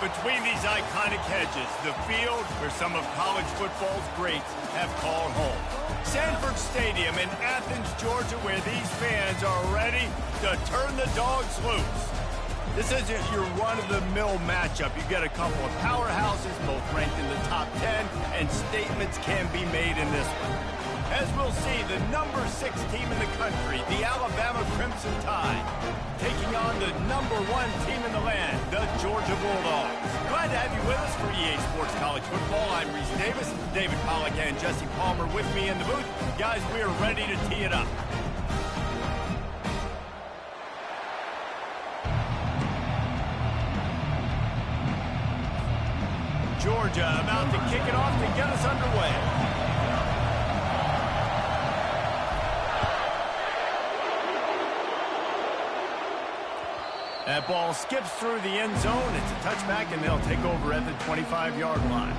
Between these iconic hedges, the field where some of college football's greats have called home. Sanford Stadium in Athens, Georgia, where these fans are ready to turn the dogs loose. This isn't your run-of-the-mill matchup. You get a couple of powerhouses, both ranked in the top 10, and statements can be made in this one. As we'll see, the number 6 team in the country, the Alabama Crimson Tide, taking on the number 1 team in the land, the Georgia Bulldogs. Glad to have you with us for EA Sports College Football. I'm Reese Davis, David Pollack and Jesse Palmer with me in the booth. Guys, we are ready to tee it up. Georgia about to kick it off to get us underway. That ball skips through the end zone. It's a touchback, and they'll take over at the 25-yard line.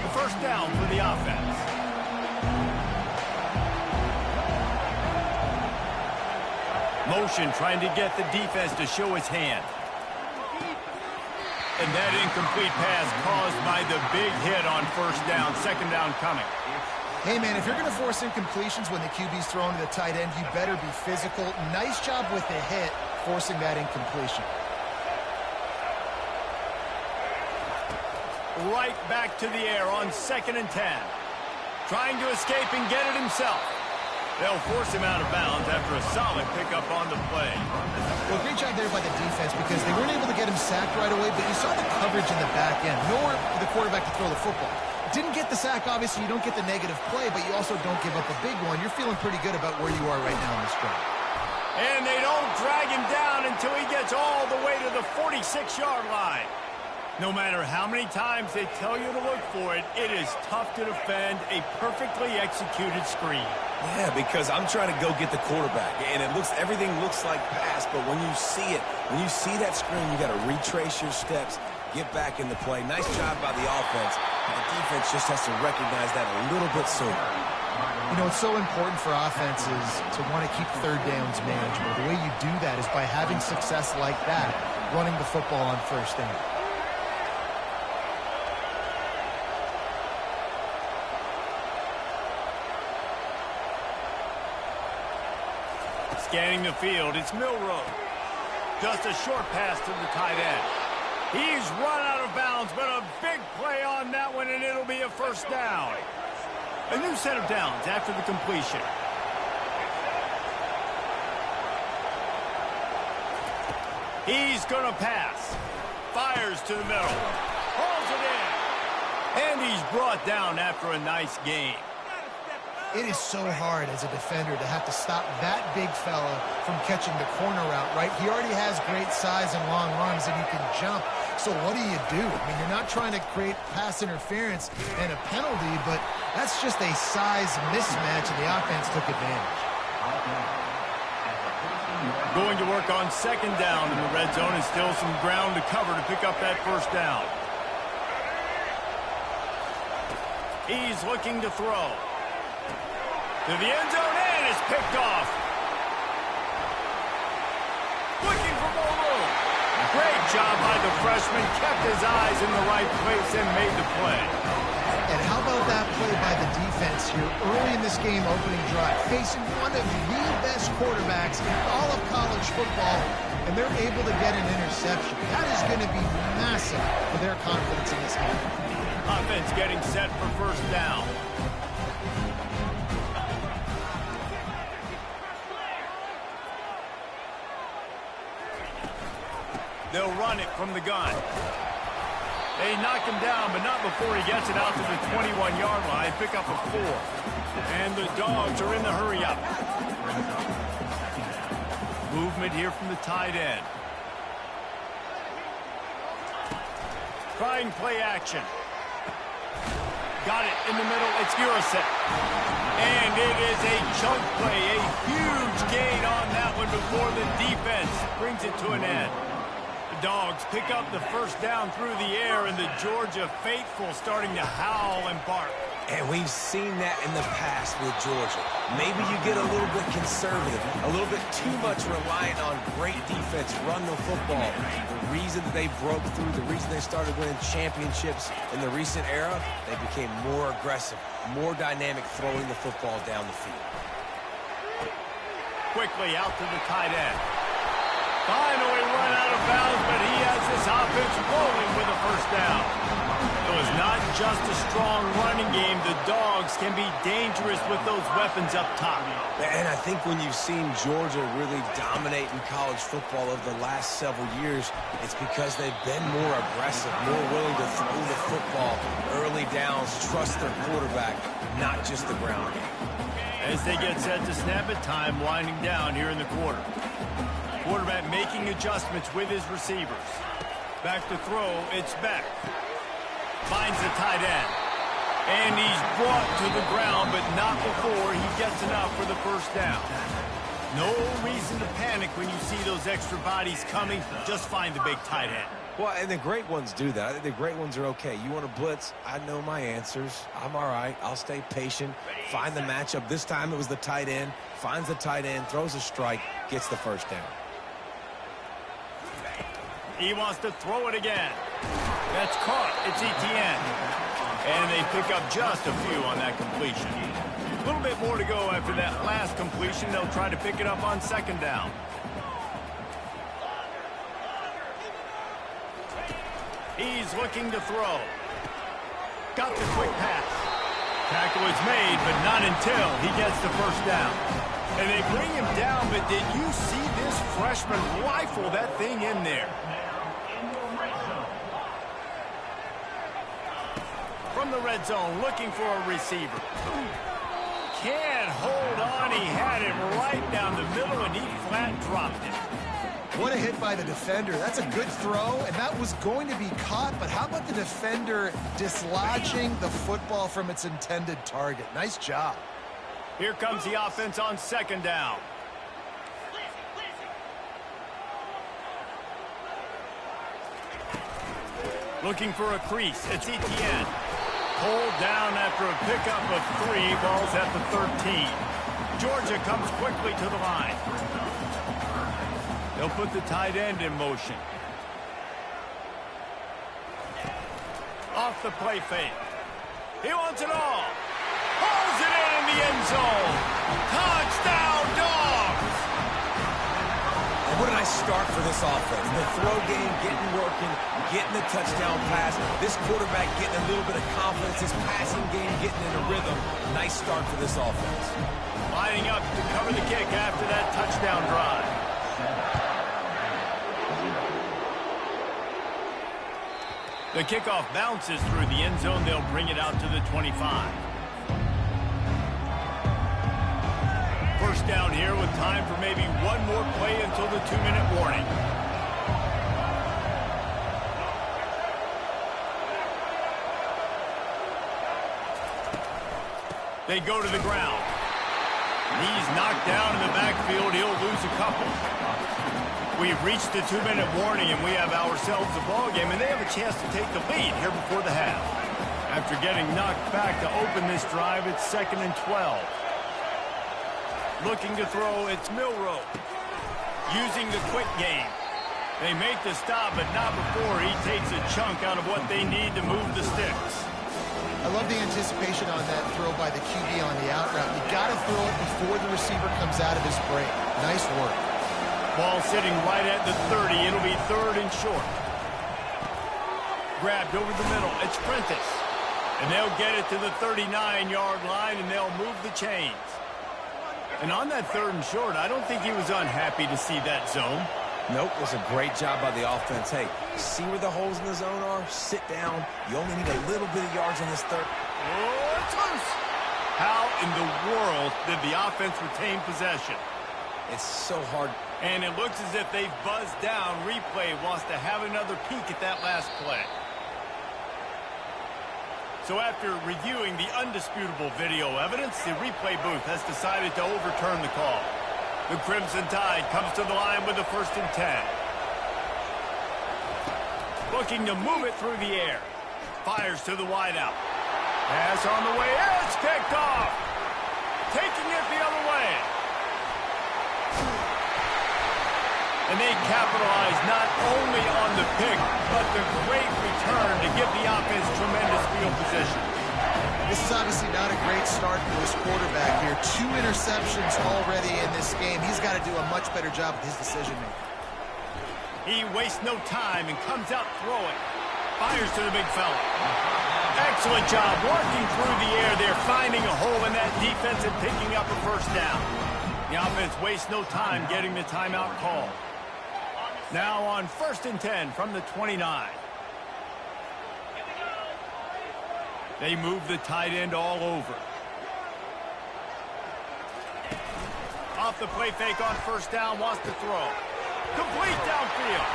The first down for the offense. Motion trying to get the defense to show his hand. And that incomplete pass caused by the big hit on first down. Second down coming. Hey, man, if you're going to force incompletions when the QB's thrown to the tight end, you better be physical. Nice job with the hit, forcing that incompletion. Right back to the air on 2nd and 10. Trying to escape and get it himself. They'll force him out of bounds after a solid pickup on the play. Well, great job there by the defense because they weren't able to get him sacked right away, but you saw the coverage in the back end. Nowhere for the quarterback to throw the football. Didn't get the sack, obviously. You don't get the negative play, but you also don't give up a big one. You're feeling pretty good about where you are right now in this drive. And they don't drag him down until he gets all the way to the 46-yard line. No matter how many times they tell you to look for it, it is tough to defend a perfectly executed screen. Yeah, because I'm trying to go get the quarterback, and everything looks like pass, but when you see it, when you see that screen, you got to retrace your steps, get back in the play. Nice job by the offense. The defense just has to recognize that a little bit sooner. You know, it's so important for offenses to want to keep third downs manageable. The way you do that is by having success like that, running the football on first down. Scanning the field, it's Milroe. Just a short pass to the tight end. He's run out of bounds, but a big play on that one, and it'll be a first down. A new set of downs after the completion. He's going to pass. Fires to the middle. Hauls it in. And he's brought down after a nice gain. It is so hard as a defender to have to stop that big fella from catching the corner route, right? He already has great size and long arms, and he can jump. So what do you do? I mean, you're not trying to create pass interference and a penalty, but that's just a size mismatch, and the offense took advantage. Going to work on 2nd down in the red zone, and still some ground to cover to pick up that first down. He's looking to throw. To the end zone, and it's picked off. Looking for more room. Great job by the freshman. Kept his eyes in the right place and made the play. And how about that play by the defense here early in this game opening drive, facing one of the best quarterbacks in all of college football, and they're able to get an interception. That is going to be massive for their confidence in this game. Offense getting set for first down. They'll run it from the gun. They knock him down, but not before he gets it out to the 21-yard line. Pick up a 4. And the Dogs are in the hurry-up. Movement here from the tight end. Trying play action. Got it in the middle. It's Urasek. And it is a chunk play. A huge gain on that one before the defense brings it to an end. The Dogs pick up the first down through the air, and the Georgia faithful starting to howl and bark. And we've seen that in the past with Georgia. Maybe you get a little bit conservative, a little bit too much reliant on great defense, run the football. The reason that they broke through, the reason they started winning championships in the recent era, they became more aggressive, more dynamic throwing the football down the field. Quickly out to the tight end. Finally run out of bounds, but he has this offense rolling with a first down. It was not just a strong running game. The Dogs can be dangerous with those weapons up top. And I think when you've seen Georgia really dominate in college football over the last several years, it's because they've been more aggressive, more willing to throw the football early downs, trust their quarterback, not just the ground game. As they get set to snap it, time winding down here in the quarter. Quarterback making adjustments with his receivers. Back to throw, it's Beck. Finds the tight end. And he's brought to the ground, but not before he gets enough for the first down. No reason to panic when you see those extra bodies coming. Just find the big tight end. Well, and the great ones do that. I think the great ones are okay. You want to blitz? I know my answers. I'm all right. I'll stay patient. Find the matchup. This time it was the tight end. Finds the tight end, throws a strike, gets the first down. He wants to throw it again. That's caught. It's Etienne. And they pick up just a few on that completion. A little bit more to go after that last completion. They'll try to pick it up on second down. He's looking to throw. Got the quick pass. Tackle is made, but not until he gets the first down. And they bring him down, but did you see this freshman rifle that thing in there? From the red zone, looking for a receiver. Can't hold on. He had it right down the middle, and he flat dropped it. What a hit by the defender. That's a good throw, and that was going to be caught, but how about the defender dislodging the football from its intended target? Nice job. Here comes the offense on second down. Looking for a crease. It's Etienne. Pulled down after a pickup of 3. Ball's at the 13. Georgia comes quickly to the line. They'll put the tight end in motion. Off the play fake. He wants it all. Pulls it in the end zone. Touchdown, Dogs! And what a nice start for this offense. The throw game getting working, getting the touchdown pass. This quarterback getting a little bit of confidence. His passing game getting in a rhythm. Nice start for this offense. Lining up to cover the kick after that touchdown drive. The kickoff bounces through the end zone. They'll bring it out to the 25. First down here with time for maybe one more play until the 2-minute warning. They go to the ground. He's knocked down in the backfield. He'll lose a couple. We've reached the 2-minute warning, and we have ourselves a ball game, and they have a chance to take the lead here before the half. After getting knocked back to open this drive, it's 2nd and 12. Looking to throw, it's Milroe. Using the quick game. They make the stop, but not before he takes a chunk out of what they need to move the sticks. I love the anticipation on that throw by the QB on the out route. You got to throw it before the receiver comes out of his break. Nice work. Ball sitting right at the 30. It'll be 3rd and short. Grabbed over the middle. It's Prentice. And they'll get it to the 39-yard line, and they'll move the chains. And on that 3rd and short, I don't think he was unhappy to see that zone. Nope, it was a great job by the offense. Hey, see where the holes in the zone are? Sit down. You only need a little bit of yards on this 3rd. Oh, it's loose. How in the world did the offense retain possession? It's so hard. And it looks as if they've buzzed down. Replay wants to have another peek at that last play. So after reviewing the undisputable video evidence, the replay booth has decided to overturn the call. The Crimson Tide comes to the line with the 1st and 10. Looking to move it through the air. Fires to the wideout. Pass on the way. It's picked off. Taking it the other way. And they capitalize not only on the pick, but the great return to give the offense tremendous field position. This is obviously not a great start for this quarterback here. 2 interceptions already in this game. He's got to do a much better job with his decision-making. He wastes no time and comes out throwing. Fires to the big fella. Excellent job working through the air there, finding a hole in that defense and picking up a first down. The offense wastes no time getting the timeout call. Now on 1st and 10 from the 29. They move the tight end all over. Off the play fake on 1st down, wants to throw. Complete downfield.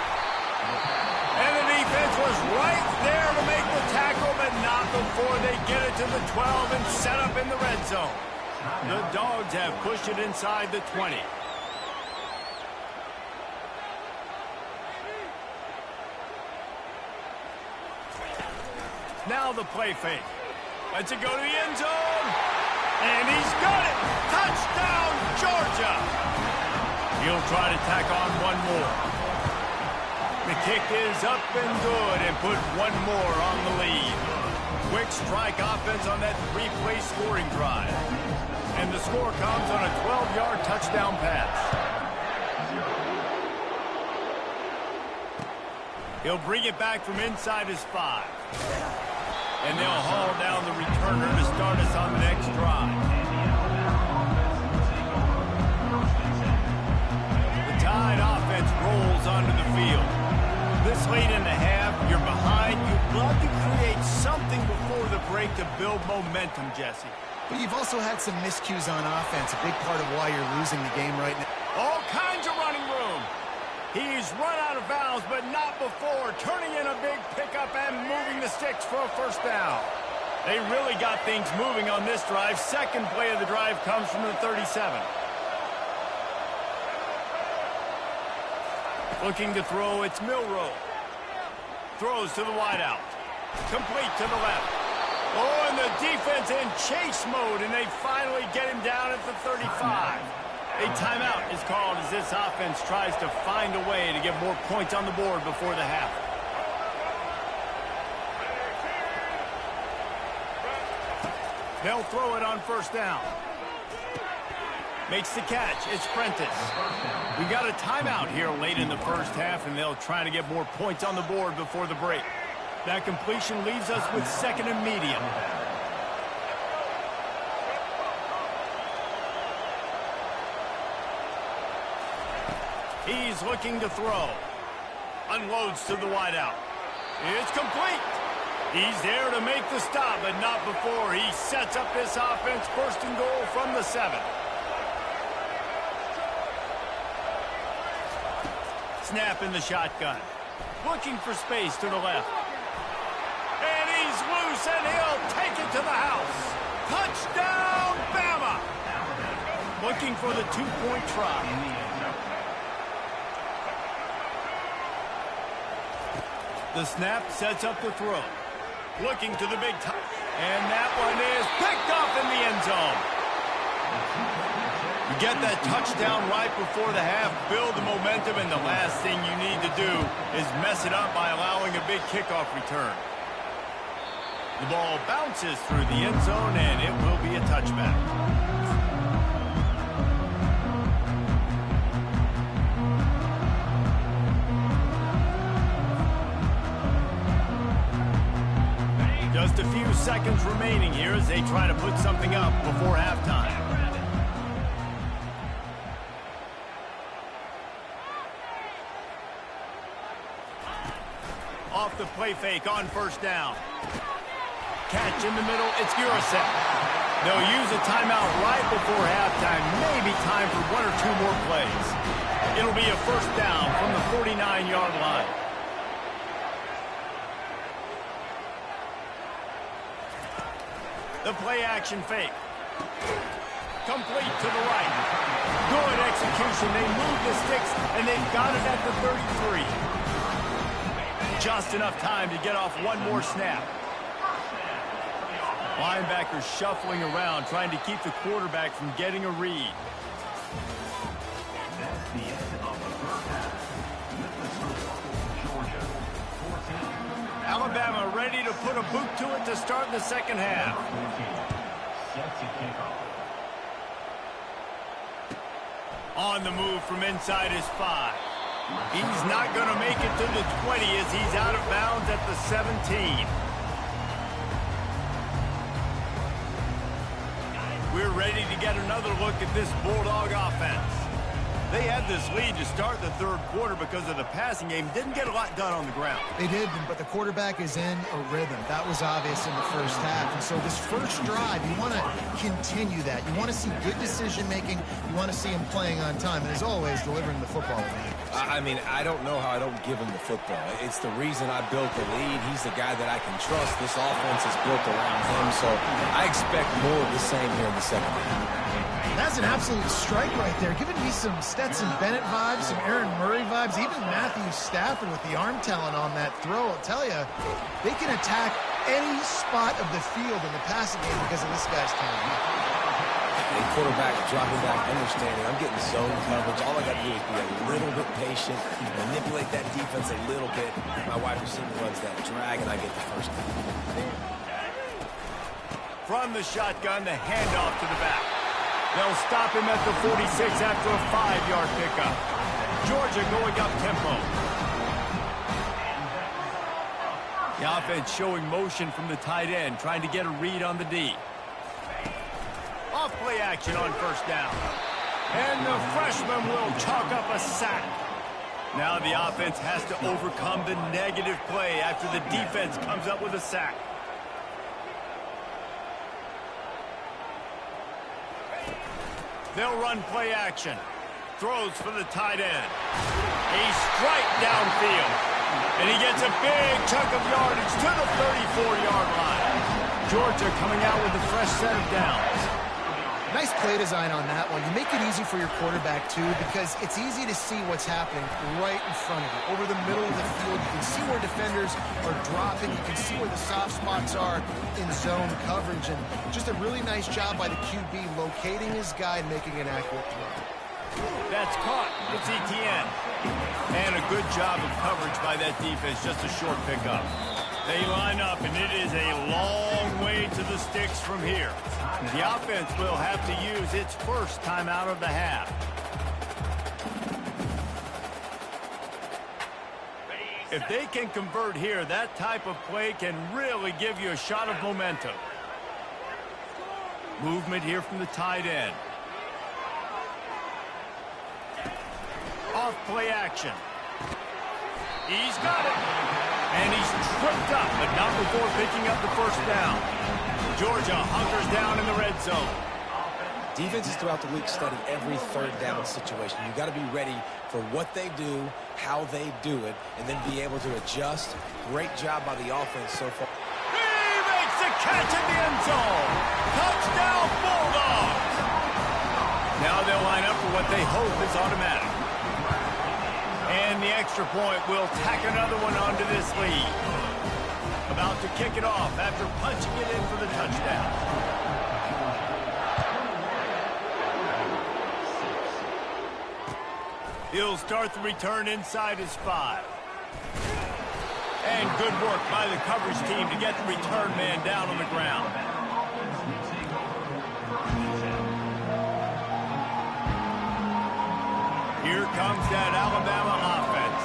And the defense was right there to make the tackle, but not before they get it to the 12 and set up in the red zone. The Dogs have pushed it inside the 20. Now the play fake. Lets it go to the end zone. And he's got it. Touchdown, Georgia. He'll try to tack on one more. The kick is up and good and put one more on the lead. Quick strike offense on that 3-play scoring drive. And the score comes on a 12-yard touchdown pass. He'll bring it back from inside his 5. And they'll haul down the returner to start us on the next drive. The Tide offense rolls onto the field. This late in the half, you're behind. You'd love to create something before the break to build momentum, Jesse. But you've also had some miscues on offense, a big part of why you're losing the game right now. All kinds of running room. He's run out of bounds, but not before, turning in a big pickup and moving the sticks for a first down. They really got things moving on this drive. Second play of the drive comes from the 37. Looking to throw, it's Milroe. Throws to the wideout. Complete to the left. Oh, and the defense in chase mode, and they finally get him down at the 35. A timeout is called as this offense tries to find a way to get more points on the board before the half. They'll throw it on 1st down. Makes the catch. It's Prentice. We got a timeout here late in the first half, and they'll try to get more points on the board before the break. That completion leaves us with 2nd and medium. He's looking to throw. Unloads to the wideout. It's complete. He's there to make the stop, but not before he sets up this offense 1st and goal from the 7. Snap in the shotgun. Looking for space to the left. And he's loose, and he'll take it to the house. Touchdown, Bama! Looking for the 2-point try. The snap sets up the throw. Looking to the big time. And that one is picked off in the end zone. You get that touchdown right before the half, build the momentum, and the last thing you need to do is mess it up by allowing a big kickoff return. The ball bounces through the end zone, and it will be a touchback. Just a few seconds remaining here as they try to put something up before halftime. Off the play fake on 1st down. Catch in the middle, it's Urasek. They'll use a timeout right before halftime. Maybe time for 1 or 2 more plays. It'll be a first down from the 49-yard line. The play-action fake. Complete to the right. Good execution. They move the sticks, and they've got it at the 33. Just enough time to get off one more snap. Linebackers shuffling around, trying to keep the quarterback from getting a read. That's the end of the first half. Georgia, 14. Alabama ready to put a boot to it to start the second half. Set to kick off. On the move from inside his 5. He's not going to make it to the 20 as he's out of bounds at the 17. We're ready to get another look at this Bulldog offense. They had this lead to start the third quarter because of the passing game. Didn't get a lot done on the ground. They did, but the quarterback is in a rhythm. That was obvious in the first half. And so this first drive, you want to continue that. You want to see good decision-making. You want to see him playing on time. And as always, delivering the football. I mean, I don't know how I don't give him the football. It's the reason I built the lead. He's the guy that I can trust. This offense is built around him, so I expect more of the same here in the second half. That's an absolute strike right there, giving me some Stetson Bennett vibes, some Aaron Murray vibes, even Matthew Stafford with the arm talent on that throw. I'll tell you, they can attack any spot of the field in the passing game because of this guy's talent. A quarterback dropping back, understanding I'm getting zone coverage. All I got to do is be a little bit patient, manipulate that defense a little bit. My wide receiver runs that drag, and I get the first down. From the shotgun, the handoff to the back. They'll stop him at the 46 after a 5-yard pickup. Georgia going up tempo. The offense showing motion from the tight end, trying to get a read on the D. Off play action on first down. And the freshman will chalk up a sack. Now the offense has to overcome the negative play after the defense comes up with a sack. They'll run play action. Throws for the tight end. A strike downfield. And he gets a big chunk of yardage to the 34-yard line. Georgia coming out with a fresh set of downs. Nice play design on that one. You make it easy for your quarterback, too, because it's easy to see what's happening right in front of you. Over the middle of the field, you can see where defenders are dropping. You can see where the soft spots are in zone coverage. And just a really nice job by the QB locating his guy and making an accurate throw. That's caught. It's ETN. And a good job of coverage by that defense. Just a short pickup. They line up, and it is a long way to the sticks from here. The offense will have to use its first timeout of the half. If they can convert here, that type of play can really give you a shot of momentum. Movement here from the tight end. Off play action. He's got it. And he's tripped up, but not before picking up the first down. Georgia hunkers down in the red zone. Defenses throughout the week study every third down situation. You've got to be ready for what they do, how they do it, and then be able to adjust. Great job by the offense so far. He makes the catch in the end zone. Touchdown, Bulldogs. Now they'll line up for what they hope is automatic. And the extra point will tack another one onto this lead. About to kick it off after punching it in for the touchdown. He'll start the return inside his 5. And good work by the coverage team to get the return man down on the ground. Here comes that Alabama offense.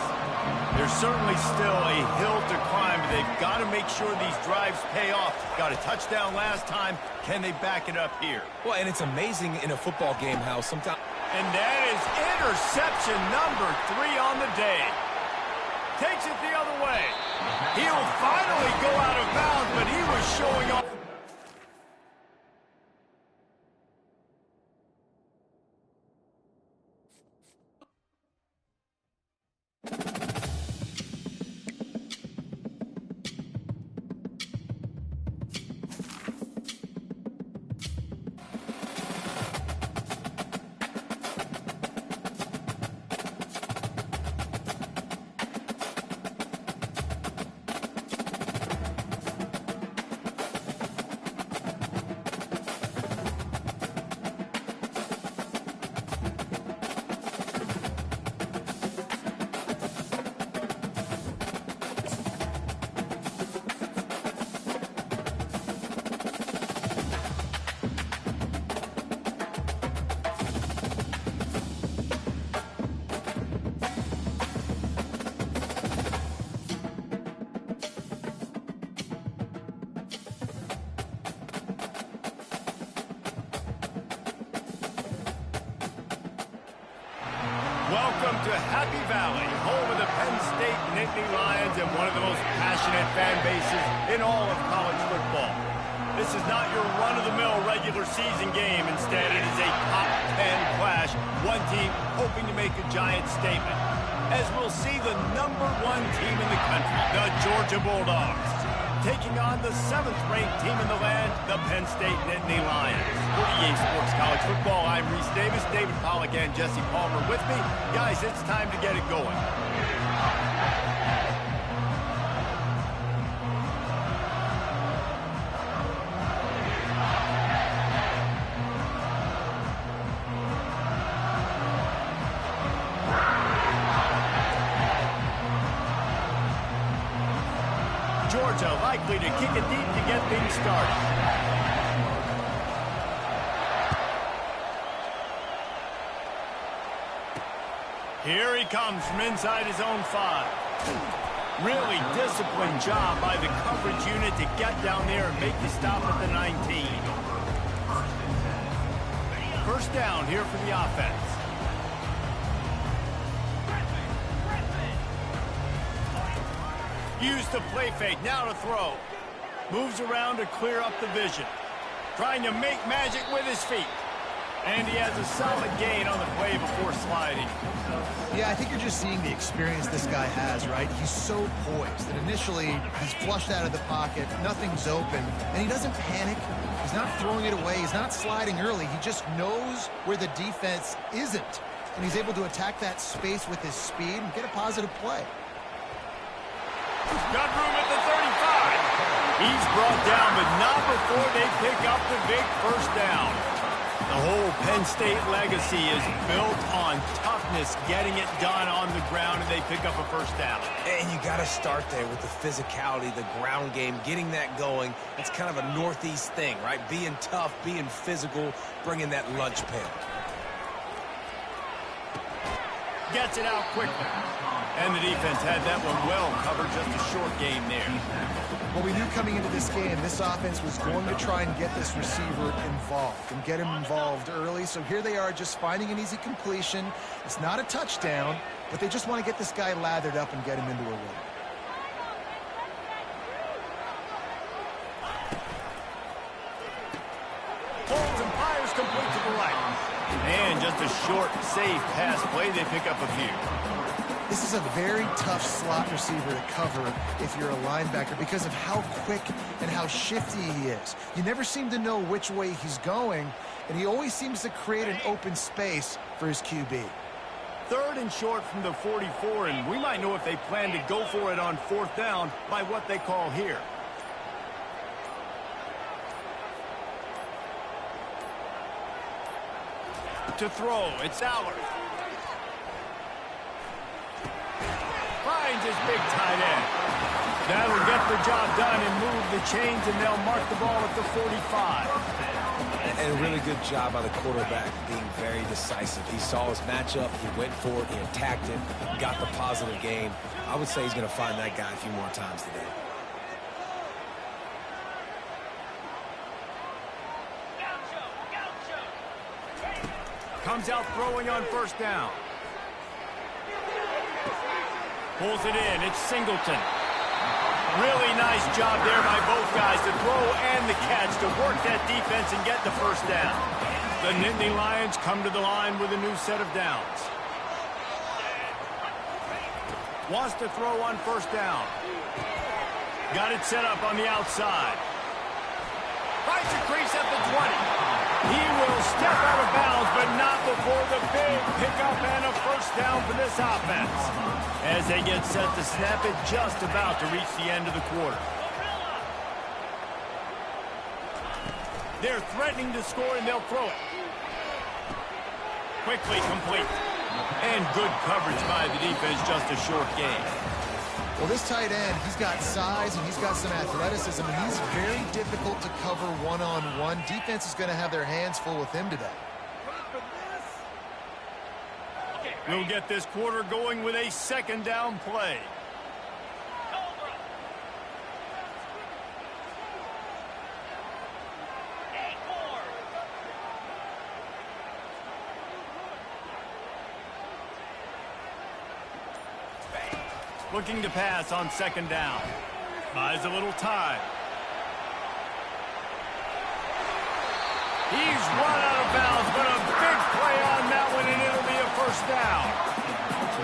There's certainly still a hill to climb, but they've got to make sure these drives pay off. Got a touchdown last time. Can they back it up here? Well, and it's amazing in a football game how sometimes... And that is interception number 3 on the day. Takes it the other way. He'll finally go out of bounds, but he was showing off. Welcome to Happy Valley, home of the Penn State Nittany Lions and one of the most passionate fan bases in all of college football. This is not your run-of-the-mill regular season game. Instead, it is a top 10 clash, one team hoping to make a giant statement. As we'll see the #1 team in the country, the Georgia Bulldogs, taking on the 7th-ranked team in the land, the Penn State Nittany Lions. For EA Sports College Football, I'm Reese Davis, David Pollack, and Jesse Palmer with me. Guys, it's time to get it going. Georgia likely to kick it deep to get things started. Here he comes from inside his own 5. Really disciplined job by the coverage unit to get down there and make you stop at the 19. First down here for the offense. Used the play fake, now to throw. Moves around to clear up the vision. Trying to make magic with his feet. And he has a solid gain on the play before sliding. Yeah, I think you're just seeing the experience this guy has, right? He's so poised that initially he's flushed out of the pocket, nothing's open, and he doesn't panic. He's not throwing it away, he's not sliding early. He just knows where the defense isn't. And he's able to attack that space with his speed and get a positive play. Got room at the 35. He's brought down, but not before they pick up the big first down. The whole Penn State legacy is built on toughness, getting it done on the ground, and they pick up a first down. And you got to start there with the physicality, the ground game, getting that going. It's kind of a Northeast thing, right? Being tough, being physical, bringing that lunch pail. Gets it out quickly. And the defense had that one well covered, just a short game there. Well, we knew coming into this game, this offense was going to try and get this receiver involved and get him involved early. So here they are just finding an easy completion. It's not a touchdown, but they just want to get this guy lathered up and get him into a rhythm. Holds and fires complete to the right. And just a short, safe pass play. They pick up a few. This is a very tough slot receiver to cover if you're a linebacker because of how quick and how shifty he is. You never seem to know which way he's going, and he always seems to create an open space for his QB. 3rd and short from the 44, and we might know if they plan to go for it on 4th down by what they call here. To throw, it's Allard. Finds his big tight end. That'll get the job done and move the chains, and they'll mark the ball at the 45. And a really good job by the quarterback being very decisive. He saw his matchup, he went for it, he attacked it, got the positive gain. I would say he's going to find that guy a few more times today. Comes out throwing on 1st down. Pulls it in. It's Singleton. Really nice job there by both guys to throw and the catch to work that defense and get the first down. The Nittany Lions come to the line with a new set of downs. Wants to throw on 1st down. Got it set up on the outside. Finds a crease at the 20. He will step out of bounds, but not before the big pickup and a first down for this offense. As they get set to snap it, just about to reach the end of the quarter. They're threatening to score, and they'll throw it. Quickly complete. And good coverage by the defense, just a short game. Well, this tight end, he's got size and he's got some athleticism, and he's very difficult to cover one-on-one. Defense is going to have their hands full with him today. We'll get this quarter going with a 2nd down play. Looking to pass on second down. Buys a little time. He's run out of bounds, but a big play on that one, and it'll be a first down.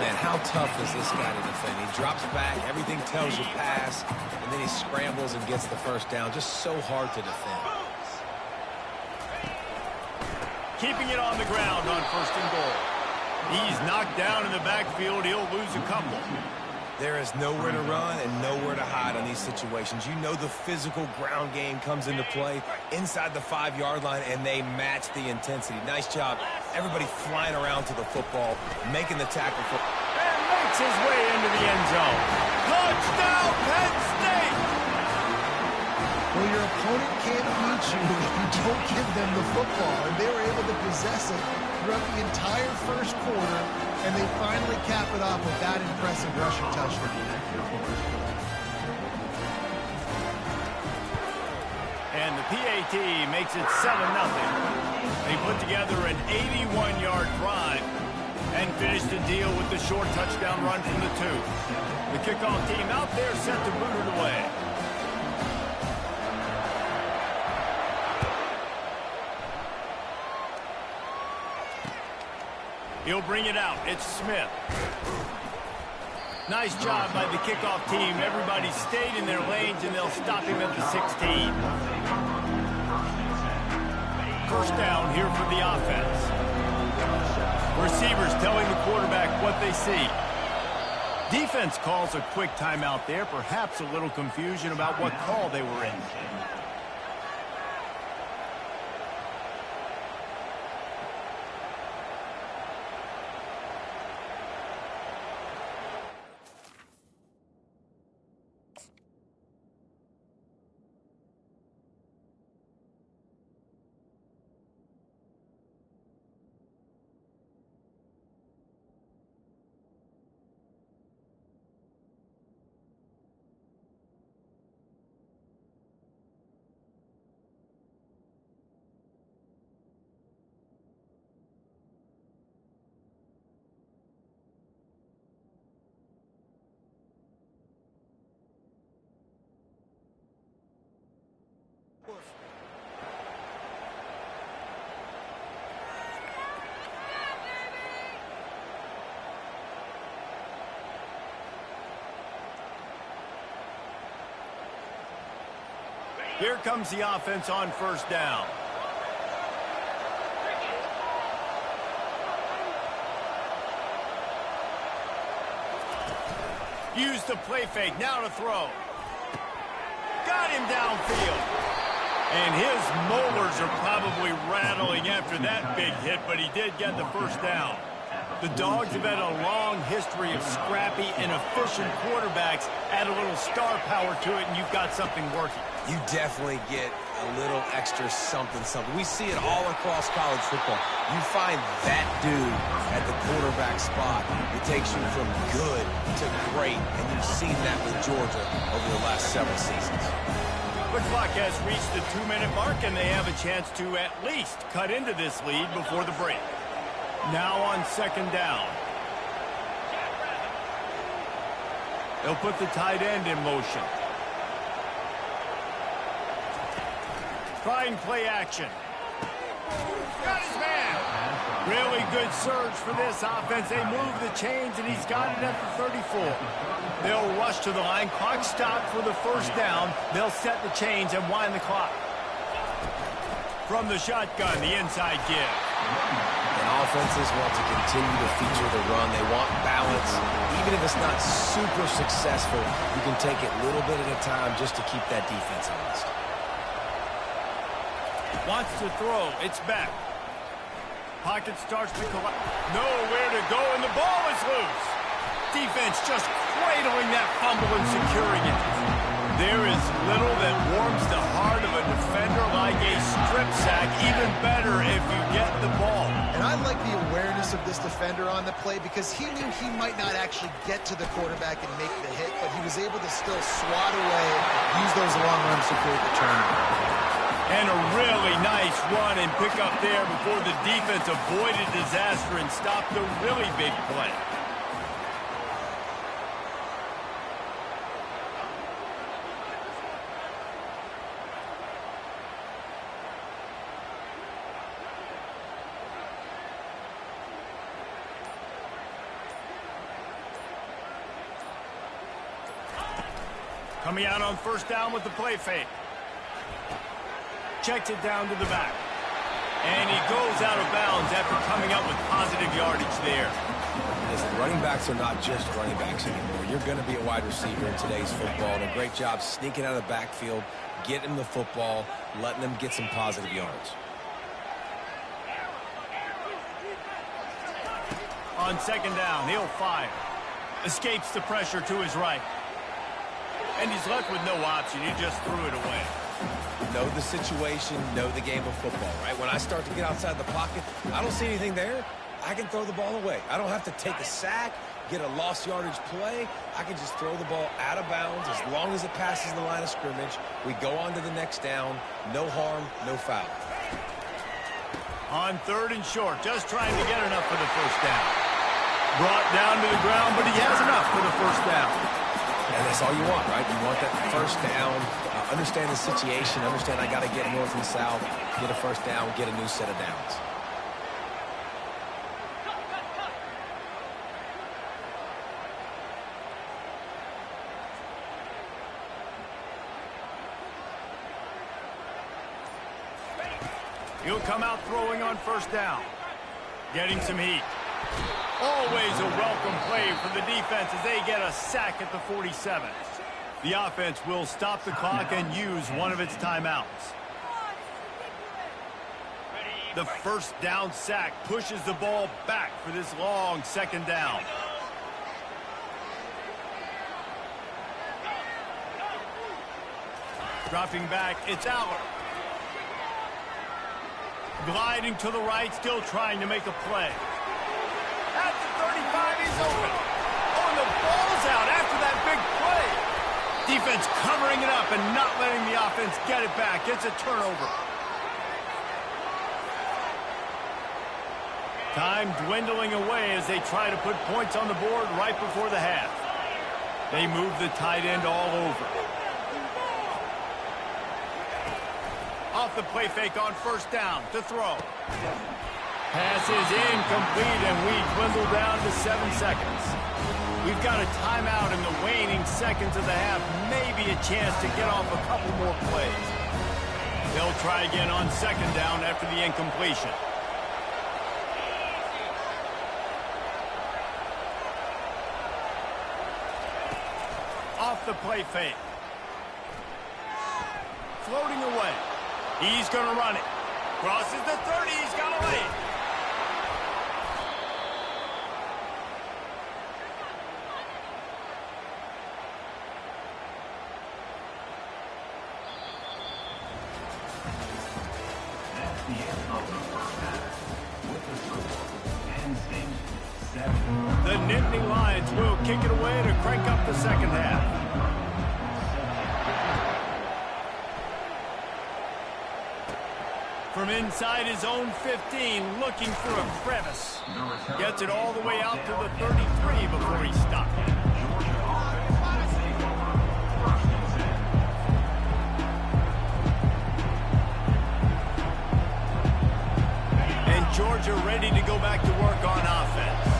Man, how tough is this guy to defend? He drops back, everything tells you pass, and then he scrambles and gets the first down. Just so hard to defend. Keeping it on the ground on first and goal. He's knocked down in the backfield. He'll lose a couple. There is nowhere to run and nowhere to hide on these situations. You know the physical ground game comes into play inside the 5-yard line, and they match the intensity. Nice job. Everybody flying around to the football, making the tackle. And makes his way into the end zone. Touchdown, Penn State! Well, your opponent can't beat you if you don't give them the football, and they were able to possess it throughout the entire first quarter, and they finally cap it off with that impressive rushing touchdown. And the PAT makes it 7-0. They put together an 81-yard drive and finished the deal with the short touchdown run from the 2. The kickoff team out there set to boot it away. He'll bring it out. It's Smith. Nice job by the kickoff team. Everybody stayed in their lanes, and they'll stop him at the 16. First down here for the offense. Receivers telling the quarterback what they see. Defense calls a quick timeout there. Perhaps a little confusion about what call they were in. Here comes the offense on first down. Use the play fake, now to throw. Got him downfield. And his molars are probably rattling after that big hit, but he did get the first down. The Dogs have had a long history of scrappy and efficient quarterbacks. Add a little star power to it, and you've got something working. You definitely get a little extra something. We see it all across college football. You find that dude at the quarterback spot. It takes you from good to great, and you've seen that with Georgia over the last several seasons. The clock has reached the 2-minute mark, and they have a chance to at least cut into this lead before the break. Now on second down. They'll put the tight end in motion. Trying play action. Got his man. Really good surge for this offense. They move the chains, and he's got it at the 34. They'll rush to the line. Clock stopped for the first down. They'll set the chains and wind the clock. From the shotgun, the inside give. And offenses want to continue to feature the run. They want balance. Even if it's not super successful, you can take it little bit at a time just to keep that defense honest. Wants to throw. It's back. Pocket starts to collapse. Nowhere to go, and the ball is loose. Defense just cradling that fumble and securing it. There is little that warms the heart of a defender like a strip sack. Even better if you get the ball. And I like the awareness of this defender on the play because he knew he might not actually get to the quarterback and make the hit, but he was able to still swat away, use those long runs to create the turnover. And a really nice run and pick up there before the defense avoided disaster and stopped a really big play. Coming out on first down with the play fake. Checks it down to the back. And he goes out of bounds after coming up with positive yardage there. Listen, running backs are not just running backs anymore. You're going to be a wide receiver in today's football. And a great job sneaking out of the backfield, getting the football, letting them get some positive yards. On second down, he'll fire. Escapes the pressure to his right. And he's left with no option. He just threw it away. Know the situation, know the game of football, right? When I start to get outside the pocket, I don't see anything there. I can throw the ball away. I don't have to take a sack, get a lost yardage play. I can just throw the ball out of bounds as long as it passes the line of scrimmage. We go on to the next down. No harm, no foul. On third and short, just trying to get enough for the first down. Brought down to the ground, but he has enough for the first down. And that's all you want, right? You want that first down, understand the situation, understand I got to get north and south, get a first down, get a new set of downs. He'll come out throwing on first down. Getting some heat. Always a welcome play for the defense as they get a sack at the 47. The offense will stop the clock and use one of its timeouts. The first down sack pushes the ball back for this long second down. Dropping back, it's Aller. Gliding to the right, still trying to make a play. At the 35, he's open. Oh, and the ball's out after that big play. Defense covering it up and not letting the offense get it back. It's a turnover. Time dwindling away as they try to put points on the board right before the half. They move the tight end all over. Off the play fake on first down to throw. Pass is incomplete, and we dwindle down to 7 seconds. We've got a timeout in the waning seconds of the half. Maybe a chance to get off a couple more plays. They'll try again on second down after the incompletion. Off the play fake. Floating away. He's going to run it. Crosses the 30. He's got a lead. That's the end of the first half. With the score, Penn State 7. The Nittany Lions will kick it away to crank up the second half. From inside his own 15, looking for a crevice. Gets it all the way out to the 33 before he stopped. And Georgia ready to go back to work on offense.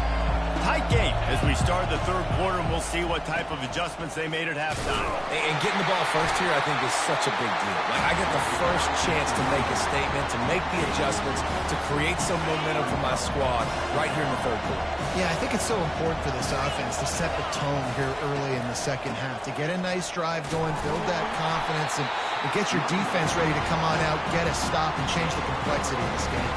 Tight game as we start the third quarter, and we'll see what type of adjustments they made at halftime. And getting the ball first here, I think, is such a big deal. Like, I get the first chance to make a statement, to make the adjustments, to create some momentum for my squad right here in the third quarter. Yeah, I think it's so important for this offense to set the tone here early in the second half, to get a nice drive going, build that confidence, and get your defense ready to come on out, get a stop, and change the complexity of this game.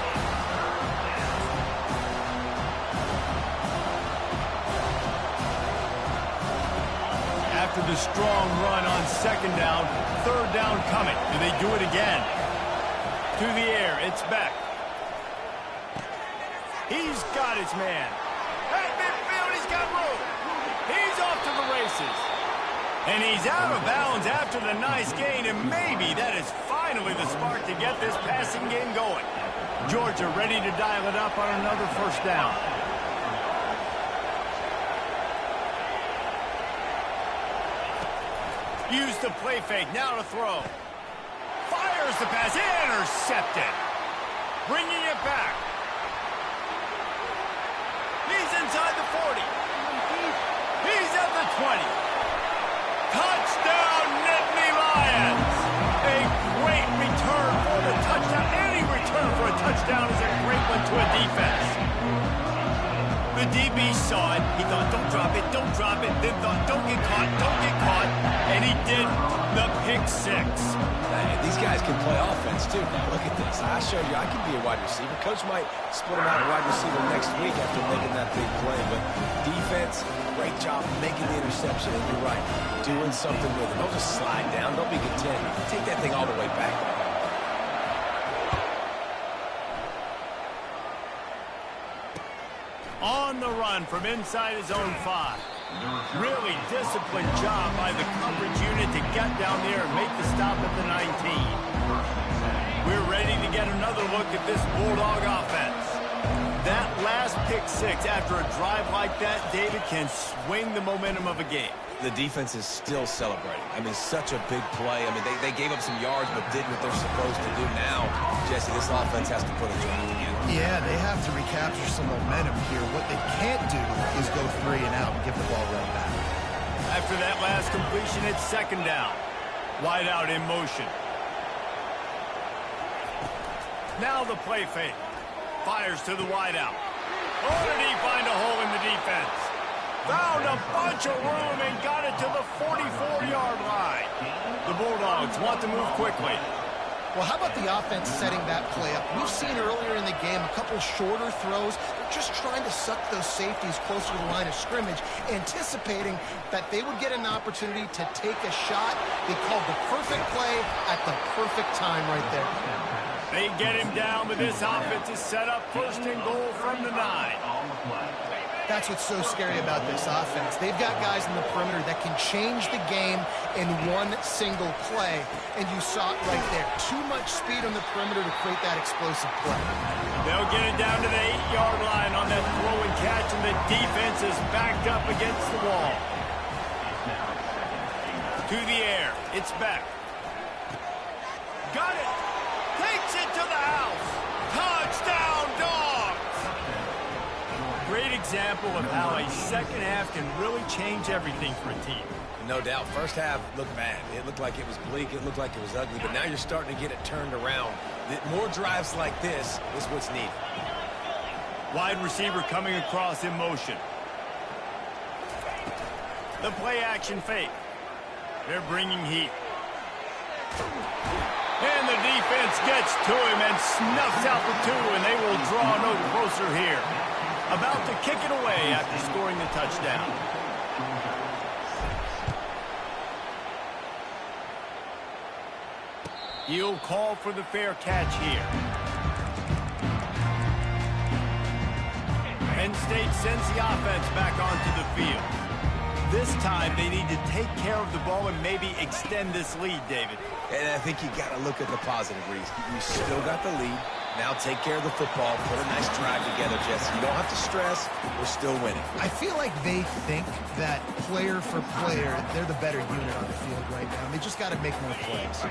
After the strong run on second down, third down coming. Do they do it again? To the air, it's Beck. He's got his man. At midfield, he's got room. He's off to the races. And he's out of bounds after the nice gain, and maybe that is finally the spark to get this passing game going. Georgia ready to dial it up on another first down. Use the play fake, now to throw. Fires the pass, intercepted. Bringing it back. He's inside the 40. He's at the 20. Touchdown, Nittany Lions! A great return for the touchdown. Any return for a touchdown is a great one to a defense. The DB saw it. He thought, don't drop it, don't drop it. Then thought, don't get caught, don't get caught. And he did the pick six. These guys can play offense, too. Now, look at this. I showed you I can be a wide receiver. Coach might split him out a wide receiver next week after making that big play. But defense, great job making the interception. And you're right, doing something with it. Don't just slide down. Don't be content. Take that thing all the way back. On the run from inside his own 5. Really disciplined job by the coverage unit to get down there and make the stop at the 19. We're ready to get another look at this Bulldog offense. That last pick six after a drive like that, David, can swing the momentum of a game. The defense is still celebrating. I mean, such a big play. I mean, they gave up some yards but did what they're supposed to do. Now, Jesse, this offense has to put a drive together. Yeah, they have to recapture some momentum here. What they can't do is go 3 and out and give the ball right back. After that last completion, it's second down. Wide out in motion. Now the play fake. Fires to the wide out. Oh, did he find a hole in the defense? Found a bunch of room and got it to the 44-yard line. The Bulldogs want to move quickly. Well, how about the offense setting that play up? We've seen earlier in the game a couple shorter throws. They're just trying to suck those safeties closer to the line of scrimmage, anticipating that they would get an opportunity to take a shot. They called the perfect play at the perfect time right there. They get him down, but this offense is set up first and goal from the 9. That's what's so scary about this offense. They've got guys in the perimeter that can change the game in one single play, and you saw it right there. Too much speed on the perimeter to create that explosive play. They'll get it down to the 8-yard line on that throw and catch, and the defense is backed up against the wall. To the air. It's back. Got it. Takes it to the house. Touchdown, Dogs! Great example of how a second half can really change everything for a team. No doubt. First half looked bad. It looked like it was bleak. It looked like it was ugly. But now you're starting to get it turned around. More drives like this is what's needed. Wide receiver coming across in motion. The play action fake. They're bringing heat. And the defense gets to him and snuffs out the 2, and they will draw no closer here. About to kick it away after scoring the touchdown. He'll call for the fair catch here. Penn State sends the offense back onto the field. This time they need to take care of the ball and maybe extend this lead, David. And I think you got to look at the positive reason. You still got the lead. Now take care of the football. Put a nice drive together, Jesse. You don't have to stress. We're still winning. I feel like they think that player for player, they're the better unit on the field right now. They just got to make more plays.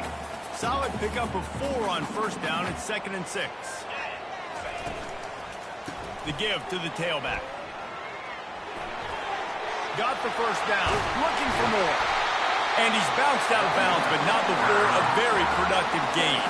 Solid pickup of 4 on first down. It's 2nd and 6. The give to the tailback. Got the first down. Looking for more. And he's bounced out of bounds, but not before a very productive gain.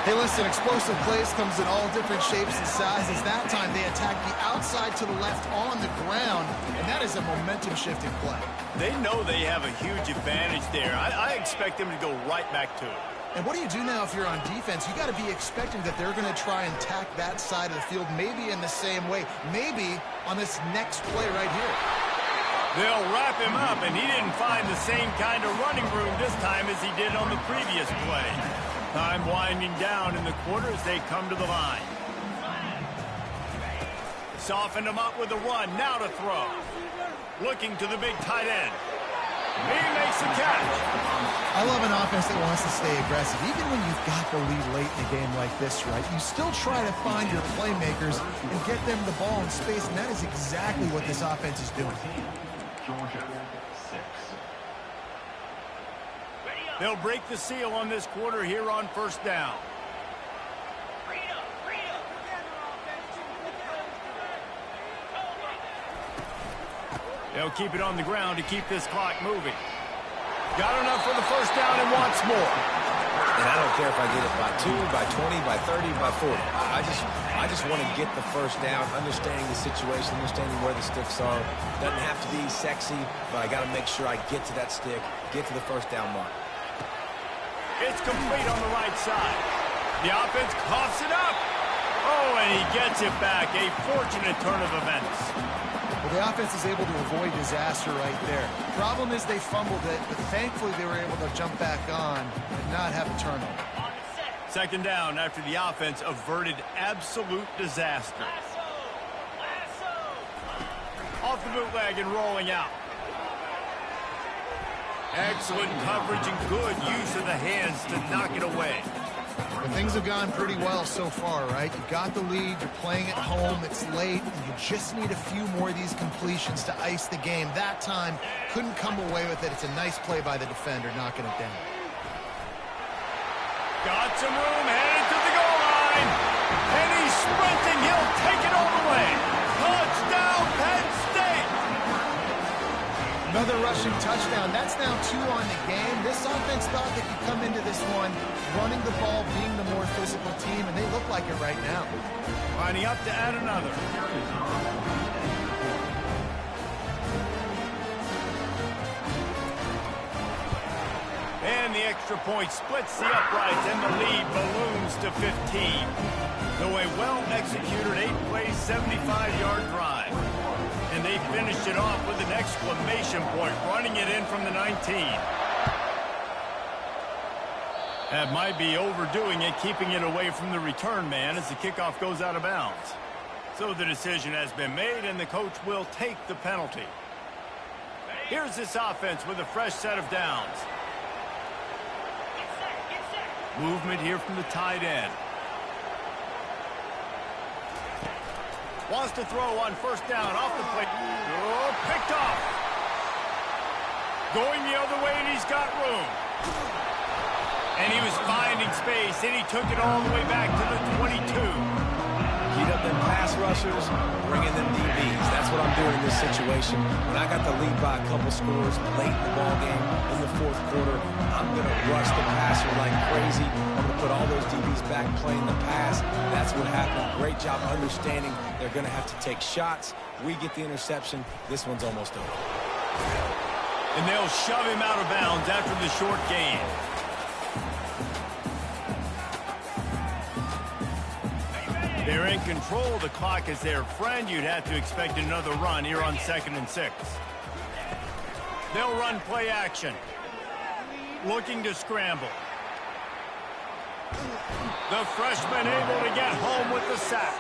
Hey, listen, explosive plays comes in all different shapes and sizes. That time they attacked the outside to the left on the ground, and that is a momentum-shifting play. They know they have a huge advantage there. I expect them to go right back to it. And what do you do now if you're on defense? You got to be expecting that they're going to try and tack that side of the field, maybe in the same way, maybe on this next play right here. They'll wrap him up, and he didn't find the same kind of running room this time as he did on the previous play. Time winding down in the quarter as they come to the line. Softened him up with a run, now to throw. Looking to the big tight end. He makes the catch. I love an offense that wants to stay aggressive. Even when you've got the lead late in a game like this, right, you still try to find your playmakers and get them the ball in space, and that is exactly what this offense is doing. Georgia, 6. They'll break the seal on this quarter here on first down. They'll keep it on the ground to keep this clock moving. Got enough for the first down and wants more. And I don't care if I get it by 2, by 20, by 30, by 40. I just want to get the first down, understanding the situation, understanding where the sticks are. Doesn't have to be sexy, but I got to make sure I get to that stick, get to the first down mark. It's complete on the right side. The offense coughs it up. Oh, and he gets it back. A fortunate turn of events. Well, the offense is able to avoid disaster right there. Problem is they fumbled it, but thankfully they were able to jump back on and not have a turnover. Second down after the offense averted absolute disaster. Off the bootleg and rolling out. Excellent coverage and good use of the hands to knock it away. Well, things have gone pretty well so far, right? You got the lead, you're playing at home, it's late, and you just need a few more of these completions to ice the game. That time, couldn't come away with it. It's a nice play by the defender, knocking it down. Got some room, headed to the goal line. And he's sprinting, he'll take it all the way. Touchdown, Penn State! Another rushing touchdown. That's now 2 on the game. This offense thought they could come into this one running the ball, being the more physical team, and they look like it right now. Lining up to add another. And the extra point splits the uprights, and the lead balloons to 15. Though a well-executed 8-play, 75-yard drive. And they finished it off with an exclamation point, running it in from the 19. That might be overdoing it, keeping it away from the return man as the kickoff goes out of bounds. So the decision has been made, and the coach will take the penalty. Here's this offense with a fresh set of downs. Movement here from the tight end. Wants to throw on first down off the plate. Oh, picked off. Going the other way, and he's got room. And he was finding space, and he took it all the way back to the 22. Heat up them pass rushers, bring in them DBs. That's what I'm doing in this situation. When I got the lead by a couple scores late in the ball game, in the fourth quarter, I'm going to rush the passer like crazy. I'm going to put all those DBs back playing the pass. That's what happened. Great job understanding they're going to have to take shots. We get the interception. This one's almost over. And they'll shove him out of bounds after the short gain. They're in control. The clock is their friend. You'd have to expect another run here on 2nd and 6. They'll run play action. Looking to scramble. The freshman able to get home with the sack.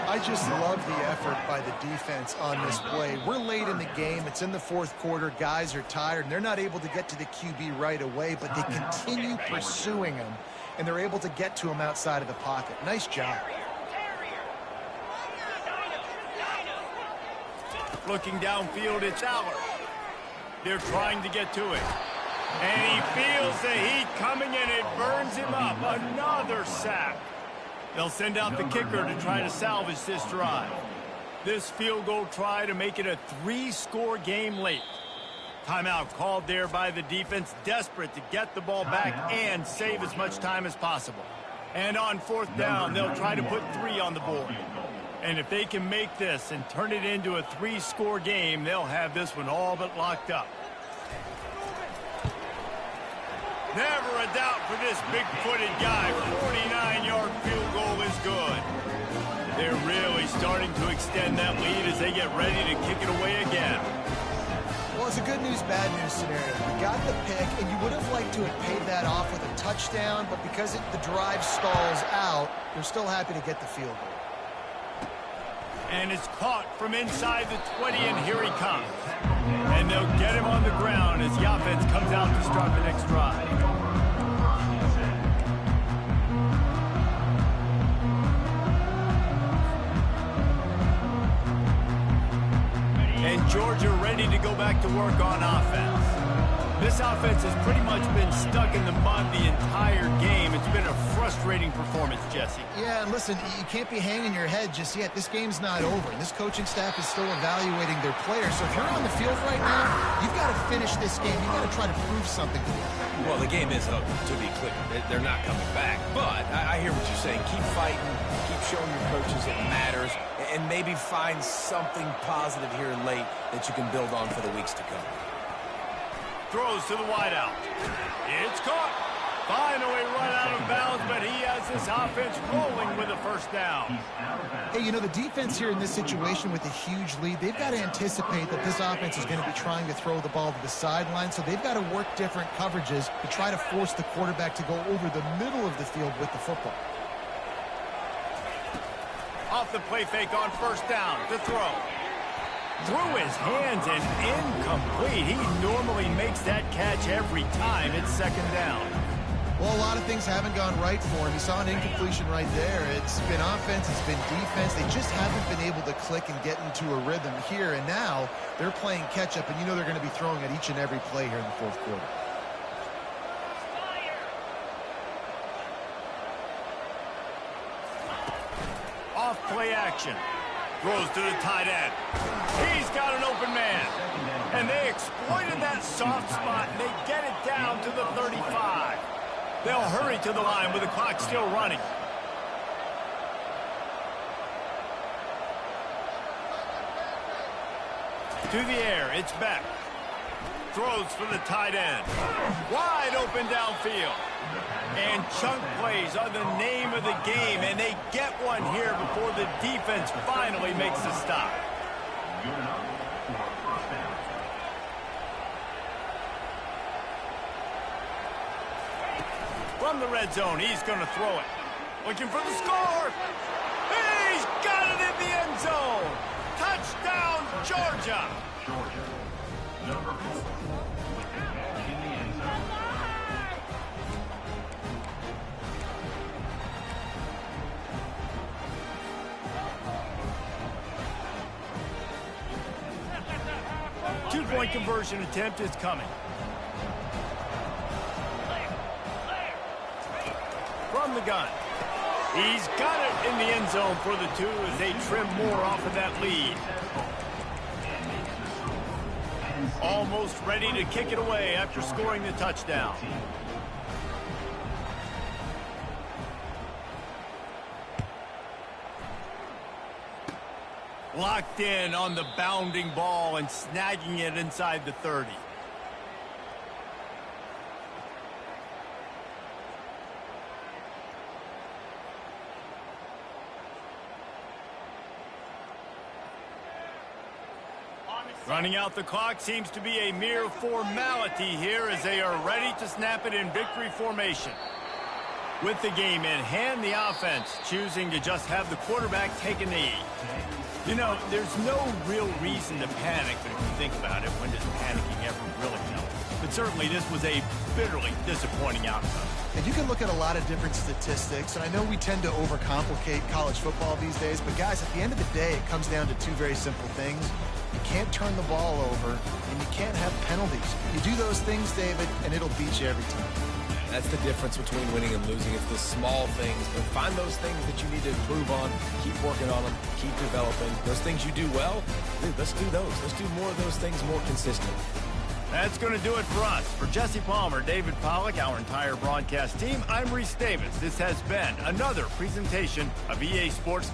I just love the effort by the defense on this play. We're late in the game. It's in the fourth quarter. Guys are tired, and they're not able to get to the QB right away, but they continue pursuing him, and they're able to get to him outside of the pocket. Nice job. Looking downfield, it's Aller. They're trying to get to it. And he feels the heat coming in. It burns him up. Another sack. They'll send out the kicker to try to salvage this drive. This field goal try to make it a 3-score game late. Timeout called there by the defense, desperate to get the ball back and save as much time as possible. And on 4th down, they'll try to put 3 on the board. And if they can make this and turn it into a 3-score game, they'll have this one all but locked up. Never a doubt for this big-footed guy. 49-yard field goal is good. They're really starting to extend that lead as they get ready to kick it away again. Well, it's a good news, bad news scenario. You got the pick, and you would have liked to have paid that off with a touchdown, but because the drive stalls out, they're still happy to get the field goal. And it's caught from inside the 20, and here he comes. And they'll get him on the ground as the offense comes out to start the next drive. And Georgia ready to go back to work on offense. This offense has pretty much been stuck in the mud the entire game. It's been a frustrating performance, Jesse. Yeah, and listen, you can't be hanging your head just yet. This game's not over, and this coaching staff is still evaluating their players. So if you're on the field right now, you've got to finish this game. You've got to try to prove something to them. Well, the game is over, to be clear. They're not coming back. But I hear what you're saying. Keep fighting. Keep showing your coaches it matters. And maybe find something positive here late that you can build on for the weeks to come. Throws to the wideout. It's caught. Finally run out of bounds, but he has this offense rolling with a first down. Hey, you know, the defense here in this situation with a huge lead, they've got to anticipate that this offense is going to be trying to throw the ball to the sideline, so they've got to work different coverages to try to force the quarterback to go over the middle of the field with the football. Off the play fake on first down to throw. Through his hands and incomplete. He normally makes that catch every time it's second down. Well, a lot of things haven't gone right for him. He saw an incompletion right there. It's been offense, it's been defense. They just haven't been able to click and get into a rhythm here. And now they're playing catch-up, and you know they're going to be throwing at each and every play here in the fourth quarter. Off play action. Throws to the tight end. He's got an open man. And they exploited that soft spot, and they get it down to the 35. They'll hurry to the line with the clock still running. To the air, it's Beck. Throws for the tight end. Wide open downfield. And chunk plays are the name of the game, and they get one here before the defense finally makes a stop. From the red zone, he's going to throw it. Looking for the score. He's got it in the end zone. Touchdown, Georgia. Number 4 with the catch in the end zone. Two-point conversion attempt is coming. From the gun. He's got it in the end zone for the two as they trim more off of that lead. Almost ready to kick it away after scoring the touchdown. Locked in on the bounding ball and snagging it inside the 30. Running out the clock seems to be a mere formality here as they are ready to snap it in victory formation. With the game in hand, the offense choosing to just have the quarterback take a knee. You know, there's no real reason to panic, but if you think about it, when does panicking ever really help? But certainly this was a bitterly disappointing outcome. And you can look at a lot of different statistics, and I know we tend to overcomplicate college football these days, but guys, at the end of the day, it comes down to two very simple things. You can't turn the ball over, and you can't have penalties. You do those things, David, and it'll beat you every time. That's the difference between winning and losing. It's the small things, but find those things that you need to improve on. Keep working on them. Keep developing. Those things you do well, dude, let's do those. Let's do more of those things more consistently. That's going to do it for us. For Jesse Palmer, David Pollack, our entire broadcast team, I'm Reese Davis. This has been another presentation of EA Sports.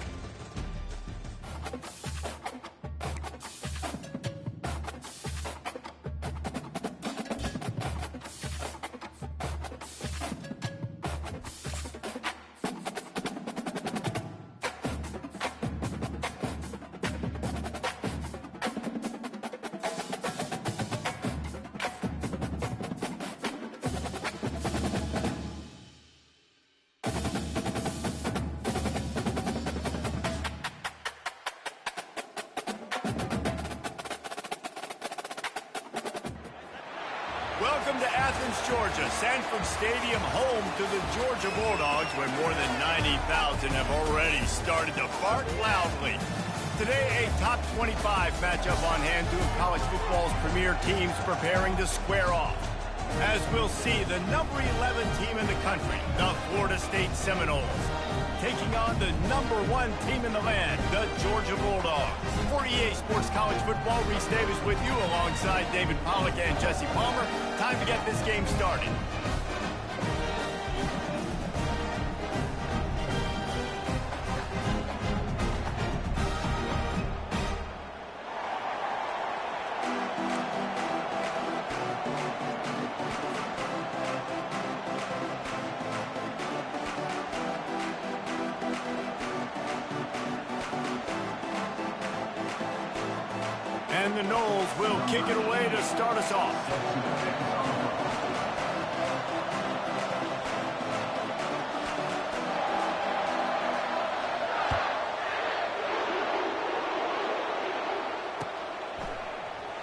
Welcome to Athens, Georgia, Sanford Stadium, home to the Georgia Bulldogs, where more than 90,000 have already started to bark loudly. Today, a top 25 matchup on hand, two of college football's premier teams preparing to square off. as we'll see the number 11 team in the country, the Florida State Seminoles, taking on the number 1 team in the land, the Georgia Bulldogs. For EA Sports College Football, Reese Davis with you alongside David Pollack and Jesse Palmer. Time to get this game started. And the Noles will kick it away to start us off.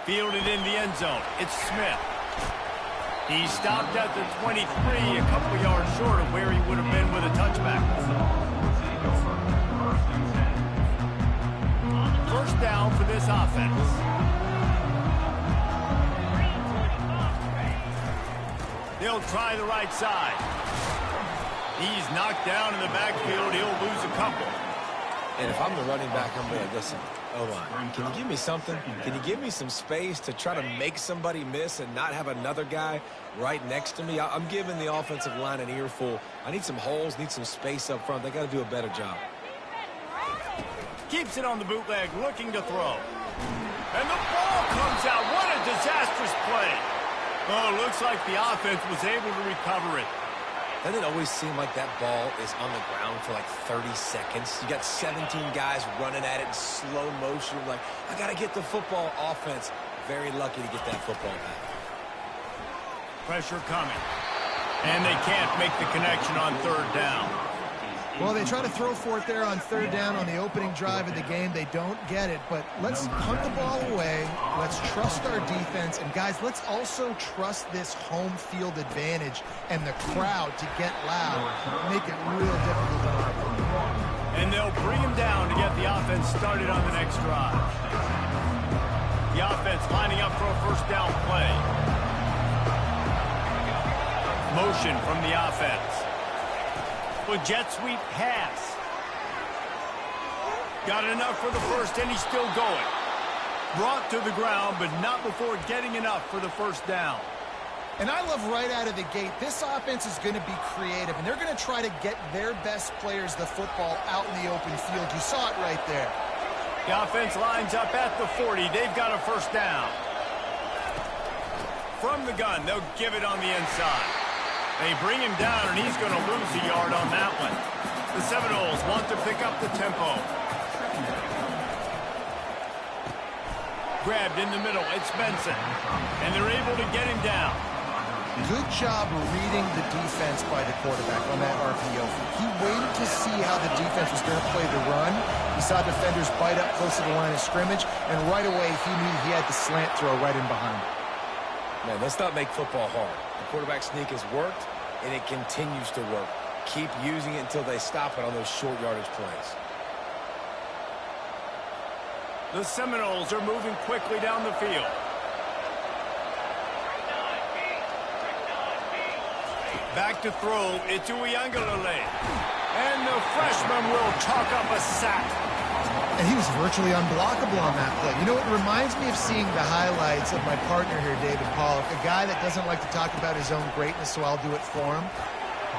Fielded in the end zone. It's Smith. He stopped at the 23, a couple yards short of where he would have been with a touchback. First down for this offense. They'll try the right side. He's knocked down in the backfield. He'll lose a couple. And if I'm the running back, I'm going to listen. O-line, can you give me something? Can you give me some space to try to make somebody miss and not have another guy right next to me? I'm giving the offensive line an earful. I need some holes, need some space up front. They got to do a better job. Keeps it on the bootleg, looking to throw. And the ball comes out. What a disastrous play. Oh, looks like the offense was able to recover it. Doesn't it always seem like that ball is on the ground for like 30 seconds? You got 17 guys running at it in slow motion. Like, I got to get the football. Offense, very lucky to get that football back. Pressure coming. And they can't make the connection on third down. Well, they try to throw for it there on third down on the opening drive of the game. They don't get it, but let's punt the ball away. Let's trust our defense. And, guys, let's also trust this home field advantage and the crowd to get loud, make it real difficult on our opponent. And they'll bring him down to get the offense started on the next drive. The offense lining up for a first down play. Motion from the offense. With jet sweep pass. Got enough for the first, and he's still going. Brought to the ground, but not before getting enough for the first down. And I love right out of the gate, this offense is going to be creative, and they're going to try to get their best players the football out in the open field. You saw it right there. The offense lines up at the 40. They've got a first down. From the gun, they'll give it on the inside. They bring him down, and he's going to lose a yard on that one. The Seminoles want to pick up the tempo. Grabbed in the middle. It's Benson. And they're able to get him down. Good job reading the defense by the quarterback on that RPO. He waited to see how the defense was going to play the run. He saw defenders bite up close to the line of scrimmage, and right away he knew he had the slant throw right in behind. Man, let's not make football hard. The quarterback sneak has worked, and it continues to work. Keep using it until they stop it on those short yardage plays. The Seminoles are moving quickly down the field. Back to throw. It's Uiagalelei. And the freshman will chalk up a sack. And he was virtually unblockable on that play. You know, it reminds me of seeing the highlights of my partner here, David Pollack, a guy that doesn't like to talk about his own greatness, so I'll do it for him.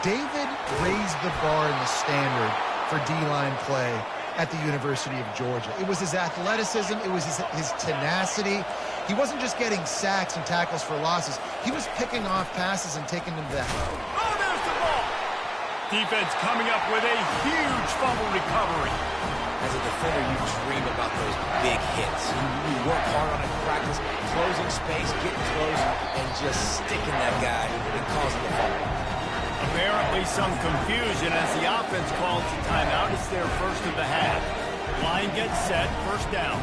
David raised the bar in the standard for D-line play at the University of Georgia. It was his athleticism. It was his tenacity. He wasn't just getting sacks and tackles for losses. He was picking off passes and taking them back. Oh, there's the ball. Defense coming up with a huge fumble recovery. As a defender, you dream about those big hits. You work hard on it in practice, closing space, getting close, and just sticking that guy and causing the fumble. Apparently some confusion as the offense calls the timeout. It's their first of the half. Line gets set, first down.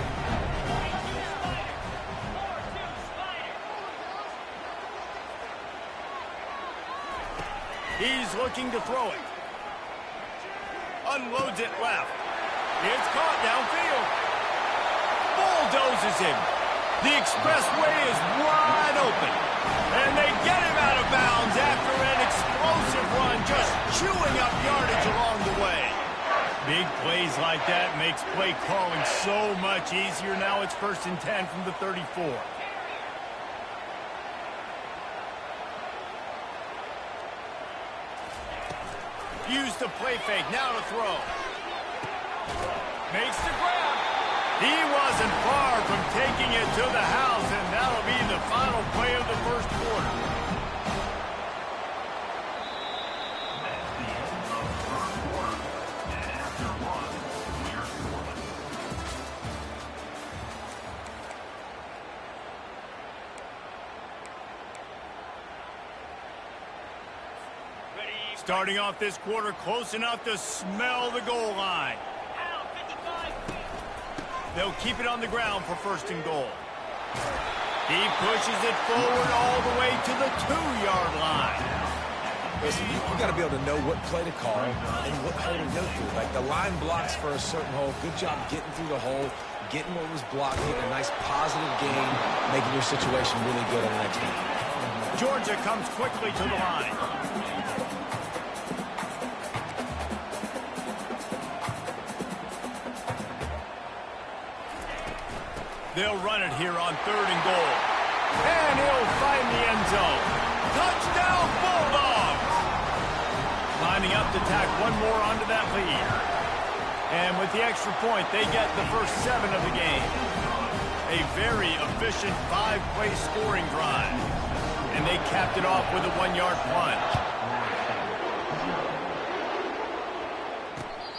He's looking to throw it. Unloads it left. It's caught downfield. Bulldozes him. The expressway is wide open. And they get him out bounds after an explosive run, just chewing up yardage along the way. Big plays like that makes play calling so much easier. Now it's 1st and 10 from the 34. Use the play fake, now to throw. Makes the grab. He wasn't far from taking it to the house, and that'll be the final play of the first quarter. That's the end of the first quarter. And after one, we're scoreless. Starting off this quarter close enough to smell the goal line. They'll keep it on the ground for 1st and goal. He pushes it forward all the way to the 2-yard line. Listen, you got to be able to know what play to call and what hole to go through. Like the line blocks for a certain hole. Good job getting through the hole, getting what was blocked, getting a nice positive gain, making your situation really good on the next one. Georgia comes quickly to the line. They'll run it here on 3rd and goal. And he'll find the end zone. Touchdown, Bulldogs! Lining up to tack one more onto that lead. And with the extra point, they get the first 7 of the game. A very efficient 5-play scoring drive. And they capped it off with a 1-yard plunge.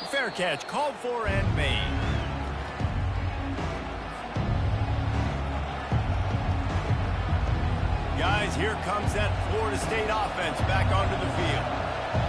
Fair catch, called for and made. Guys, here comes that Florida State offense back onto the field.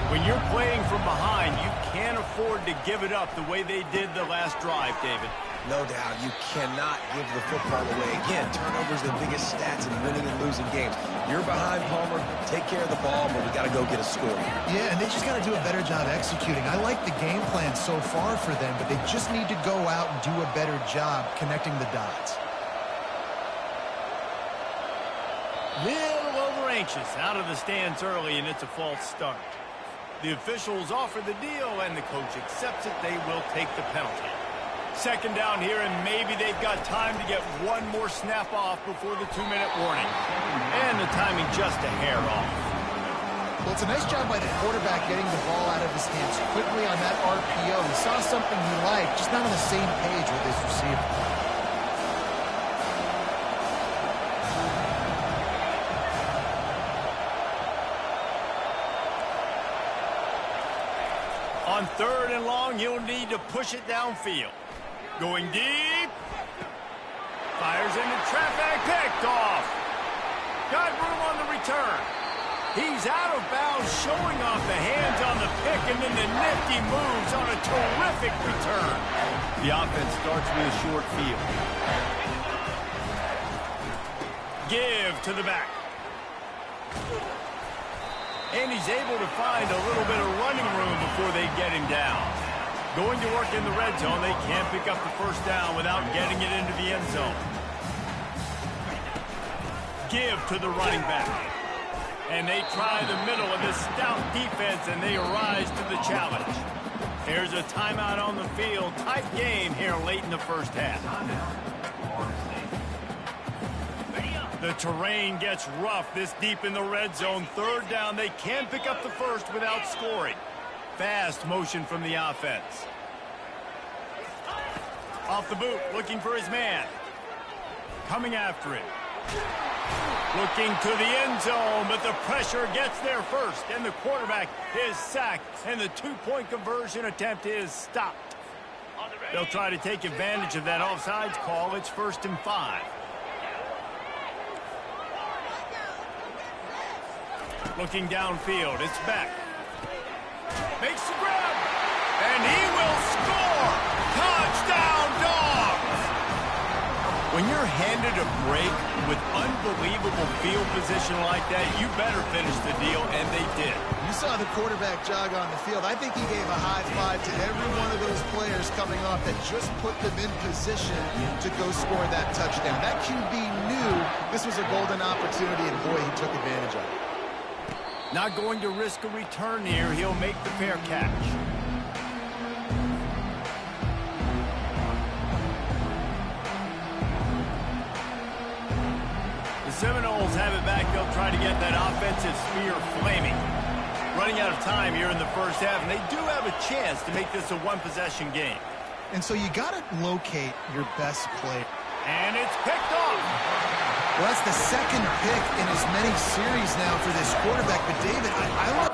When you're playing from behind, you can't afford to give it up the way they did the last drive, David. No doubt, you cannot give the football away. Again, turnovers are the biggest stats in winning and losing games. You're behind, Palmer, take care of the ball, but we got to go get a score. Yeah, and they just got to do a better job executing. I like the game plan so far for them, but they just need to go out and do a better job connecting the dots. Little over-anxious out of the stands early, and it's a false start. The officials offer the deal, and the coach accepts it. They will take the penalty. 2nd down here, and maybe they've got time to get one more snap off before the 2-minute warning. And the timing just a hair off. Well, it's a nice job by the quarterback getting the ball out of his hands quickly on that RPO. He saw something he liked, just not on the same page with his receiver. On 3rd and long, he'll need to push it downfield. Going deep. Fires into traffic. Picked off. Got room on the return. He's out of bounds, showing off the hands on the pick, and then the nifty moves on a terrific return. The offense starts with a short field. Give to the back. And he's able to find a little bit of running room before they get him down. Going to work in the red zone, they can't pick up the 1st down without getting it into the end zone. Give to the running back. And they try the middle of this stout defense, and they rise to the challenge. Here's a timeout on the field. Tight game here late in the 1st half. The terrain gets rough this deep in the red zone. 3rd down, they can pick up the 1st without scoring. Fast motion from the offense. Off the boot, looking for his man. Coming after him. Looking to the end zone, but the pressure gets there first, and the quarterback is sacked, and the 2-point conversion attempt is stopped. They'll try to take advantage of that offsides call. It's 1st and 5. Looking downfield, it's back. Makes the grab, and he will score! Touchdown, Dogs! When you're handed a break with unbelievable field position like that, you better finish the deal, and they did. You saw the quarterback jog on the field. I think he gave a high five to every one of those players coming off that just put them in position to go score that touchdown. That QB knew this was a golden opportunity, and boy, he took advantage of it. Not going to risk a return here. He'll make the fair catch. The Seminoles have it back. They'll try to get that offensive spear flaming. Running out of time here in the first half, and they do have a chance to make this a one-possession game. And so you got to locate your best player. And it's picked off. Well, that's the second pick in as many series now for this quarterback. But, David, I love...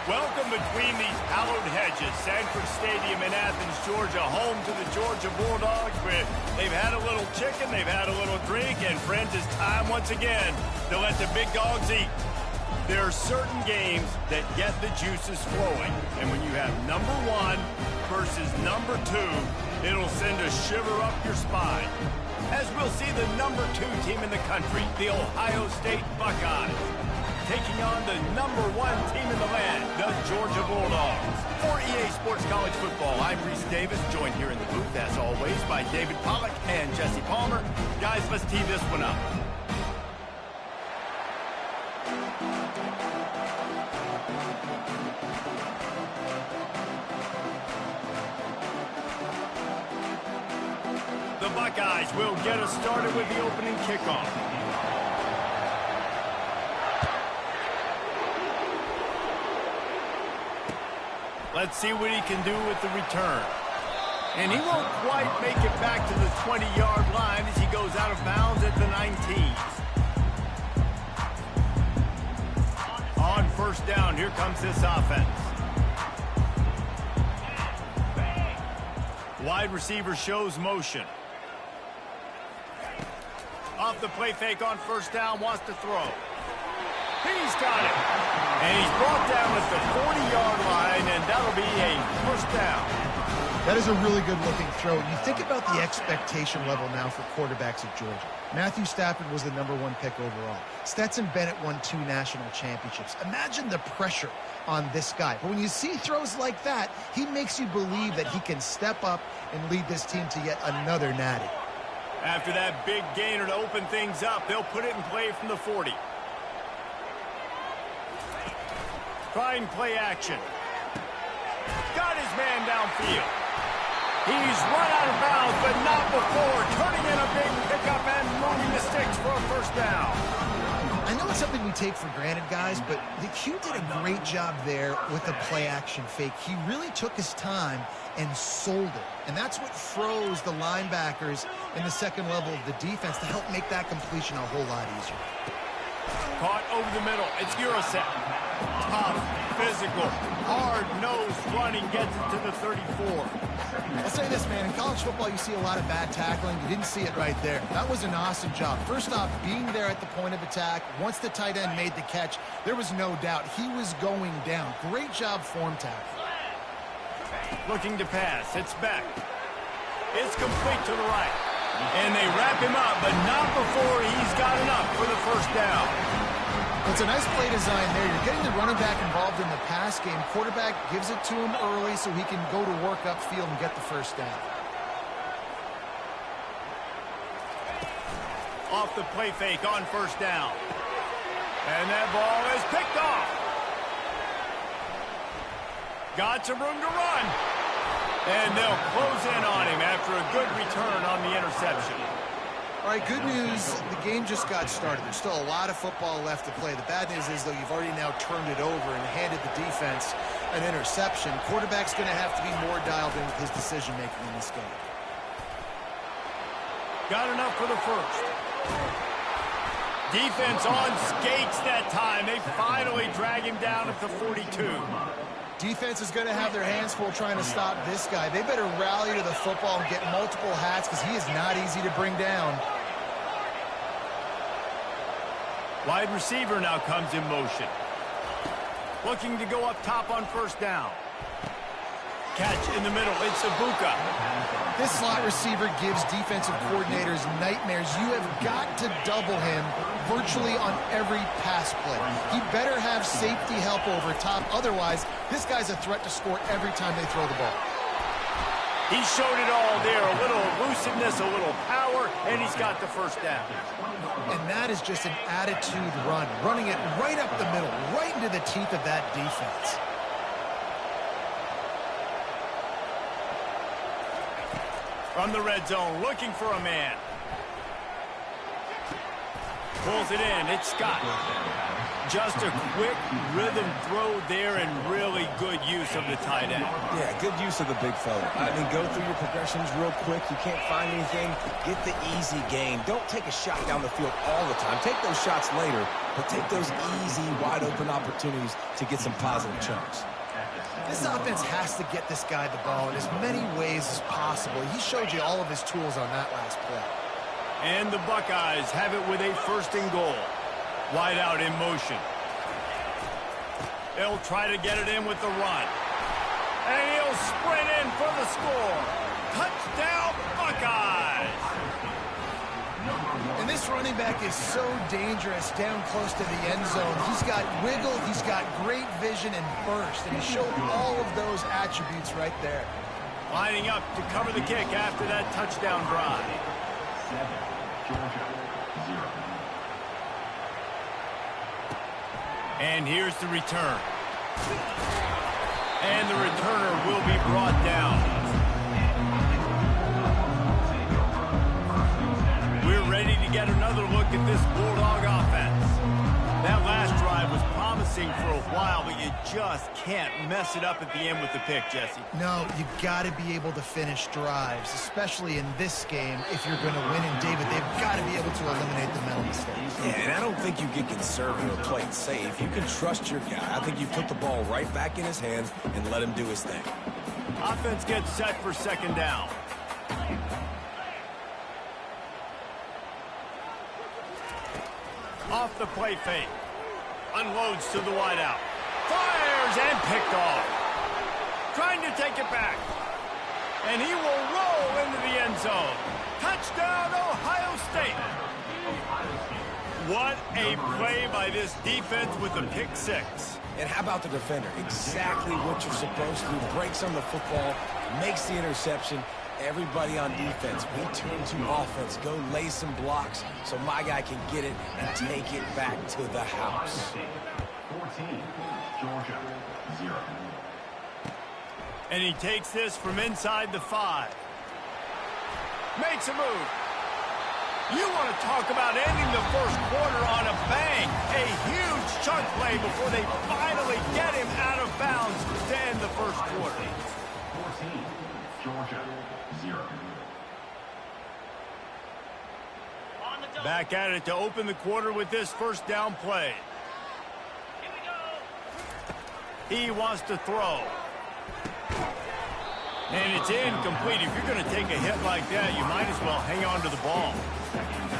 Welcome between these hallowed hedges. Sanford Stadium in Athens, Georgia, home to the Georgia Bulldogs. Where they've had a little chicken, they've had a little drink, and friends, it's time once again to let the big dogs eat. There are certain games that get the juices flowing, and when you have number one versus number two, it'll send a shiver up your spine. As we'll see the number two team in the country, the Ohio State Buckeyes, taking on the number one team in the land, the Georgia Bulldogs. For EA Sports College Football, I'm Reese Davis, joined here in the booth, as always, by David Pollack and Jesse Palmer. Guys, let's tee this one up. The Buckeyes will get us started with the opening kickoff. Let's see what he can do with the return. And he won't quite make it back to the 20-yard line as he goes out of bounds at the 19. On first down, here comes this offense. Wide receiver shows motion. Off the play fake on first down, wants to throw. He's got it. And he's brought down at the 40-yard line, and that'll be a first down. That is a really good-looking throw. You think about the expectation level now for quarterbacks at Georgia. Matthew Stafford was the #1 pick overall. Stetson Bennett won 2 national championships. Imagine the pressure on this guy. But when you see throws like that, he makes you believe that he can step up and lead this team to yet another natty. After that big gainer to open things up, they'll put it in play from the 40. Trying play action. Got his man downfield. He's run out of bounds, but not before turning in a big pickup and moving the sticks for a first down. I know it's something we take for granted, guys, but the Q did a great job there with the play-action fake. He really took his time and sold it. And that's what froze the linebackers in the second level of the defense to help make that completion a whole lot easier. Caught over the middle. It's Euroset. Tough, physical, hard-nosed running gets it to the 34. I'll say this, man. In college football, you see a lot of bad tackling. You didn't see it right there. That was an awesome job. First off, being there at the point of attack. Once the tight end made the catch, there was no doubt he was going down. Great job form tackling. Looking to pass. It's back. It's complete to the right. And they wrap him up, but not before he's got enough for the first down. It's a nice play design there. You're getting the running back involved in the pass game. Quarterback gives it to him early so he can go to work upfield and get the first down. Off the play fake on first down. And that ball is picked off. Got some room to run. And they'll close in on him after a good return on the interception. All right, good news. The game just got started. There's still a lot of football left to play. The bad news is, though, you've already now turned it over and handed the defense an interception. Quarterback's going to have to be more dialed in with his decision-making in this game. Got enough for the first. Defense on skates that time. They finally drag him down at the 42. Defense is going to have their hands full trying to stop this guy. They better rally to the football and get multiple hats because he is not easy to bring down. Wide receiver now comes in motion. Looking to go up top on first down. Catch in the middle. It's Ibuka. This slot receiver gives defensive coordinators nightmares. You have got to double him virtually on every pass play. He better have safety help over top. Otherwise, this guy's a threat to score every time they throw the ball. He showed it all there. A little elusiveness, a little power, and he's got the first down. And that is just an attitude run. Running it right up the middle, right into the teeth of that defense. From the red zone, looking for a man. Pulls it in. It's Scott. Just a quick rhythm throw there and really good use of the tight end. Yeah, good use of the big fella. I mean, go through your progressions real quick. You can't find anything. Get the easy gain. Don't take a shot down the field all the time. Take those shots later, but take those easy, wide-open opportunities to get some positive chunks. This offense has to get this guy the ball in as many ways as possible. He showed you all of his tools on that last play. And the Buckeyes have it with a first and goal. Wide out in motion. They'll try to get it in with the run. And he'll sprint in for the score. Touchdown, Buckeyes! And this running back is so dangerous down close to the end zone. He's got wiggle, he's got great vision and burst, and he showed all of those attributes right there. Lining up to cover the kick after that touchdown drive. 7, Georgia, 0. And here's the return. And the returner will be brought down. We're ready to get another look at this Bulldog offense. That last drive was promising for a while, but you just can't mess it up at the end with the pick, Jesse. No, you've got to be able to finish drives, especially in this game if you're going to win. And, David, they've got to be able to eliminate the mental mistakes. Yeah, and I don't think you get conservative or play it safe. You can trust your guy. I think you put the ball right back in his hands and let him do his thing. Offense gets set for second down. Off the play fake. Unloads to the wideout. Fires and picked off. Trying to take it back. and he will roll into the end zone. Touchdown, Ohio State. What a play by this defense with the pick six. And how about the defender? Exactly what you're supposed to do. Breaks on the football, makes the interception. Everybody on defense, we turn to offense. Go lay some blocks so my guy can get it and take it back to the house. 14, Georgia, 0. And he takes this from inside the 5. Makes a move. You want to talk about ending the first quarter on a bang. A huge chunk play before they finally get him out of bounds to end the first quarter. 14, Georgia, 0. Back at it to open the quarter with this first down play. He wants to throw. And it's incomplete. If you're going to take a hit like that, you might as well hang on to the ball.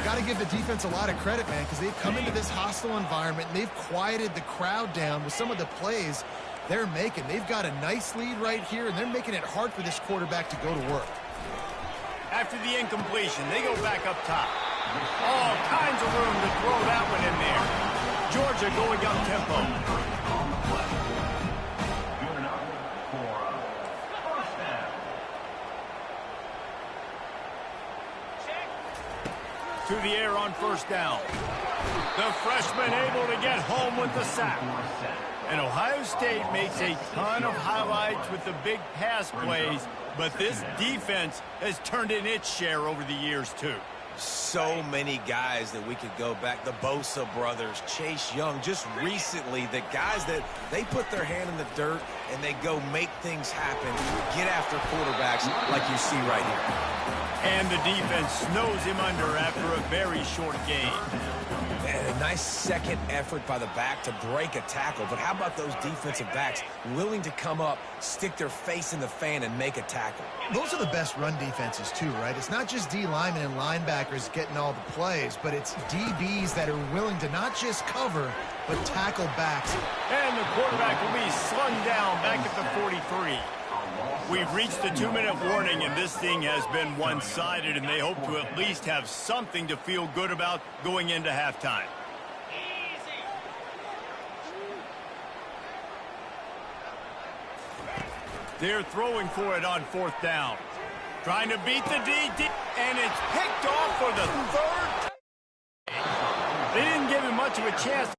Got to give the defense a lot of credit, man, because they've come into this hostile environment and they've quieted the crowd down with some of the plays they're making. They've got a nice lead right here, and they're making it hard for this quarterback to go to work. After the incompletion, they go back up top. All kinds of room to throw that one in there. Georgia going up tempo. On the play. Good enough for a first down. To the air on first down. The freshman able to get home with the sack. And Ohio State makes a ton of highlights with the big pass plays, but this defense has turned in its share over the years, too. So many guys that we could go back. The Bosa brothers, Chase Young, just recently, the guys that they put their hand in the dirt and they go make things happen, get after quarterbacks like you see right here. And the defense snows him under after a very short game. And a nice second effort by the back to break a tackle. But how about those defensive backs willing to come up, stick their face in the fan, and make a tackle? Those are the best run defenses, too, right? It's not just D linemen and linebackers getting all the plays, but it's DBs that are willing to not just cover, but tackle backs. And the quarterback will be slung down back at the 43. We've reached the 2-minute warning, and this thing has been one-sided, and they hope to at least have something to feel good about going into halftime. They're throwing for it on fourth down. Trying to beat the DD, and it's picked off for the third. They didn't give him much of a chance.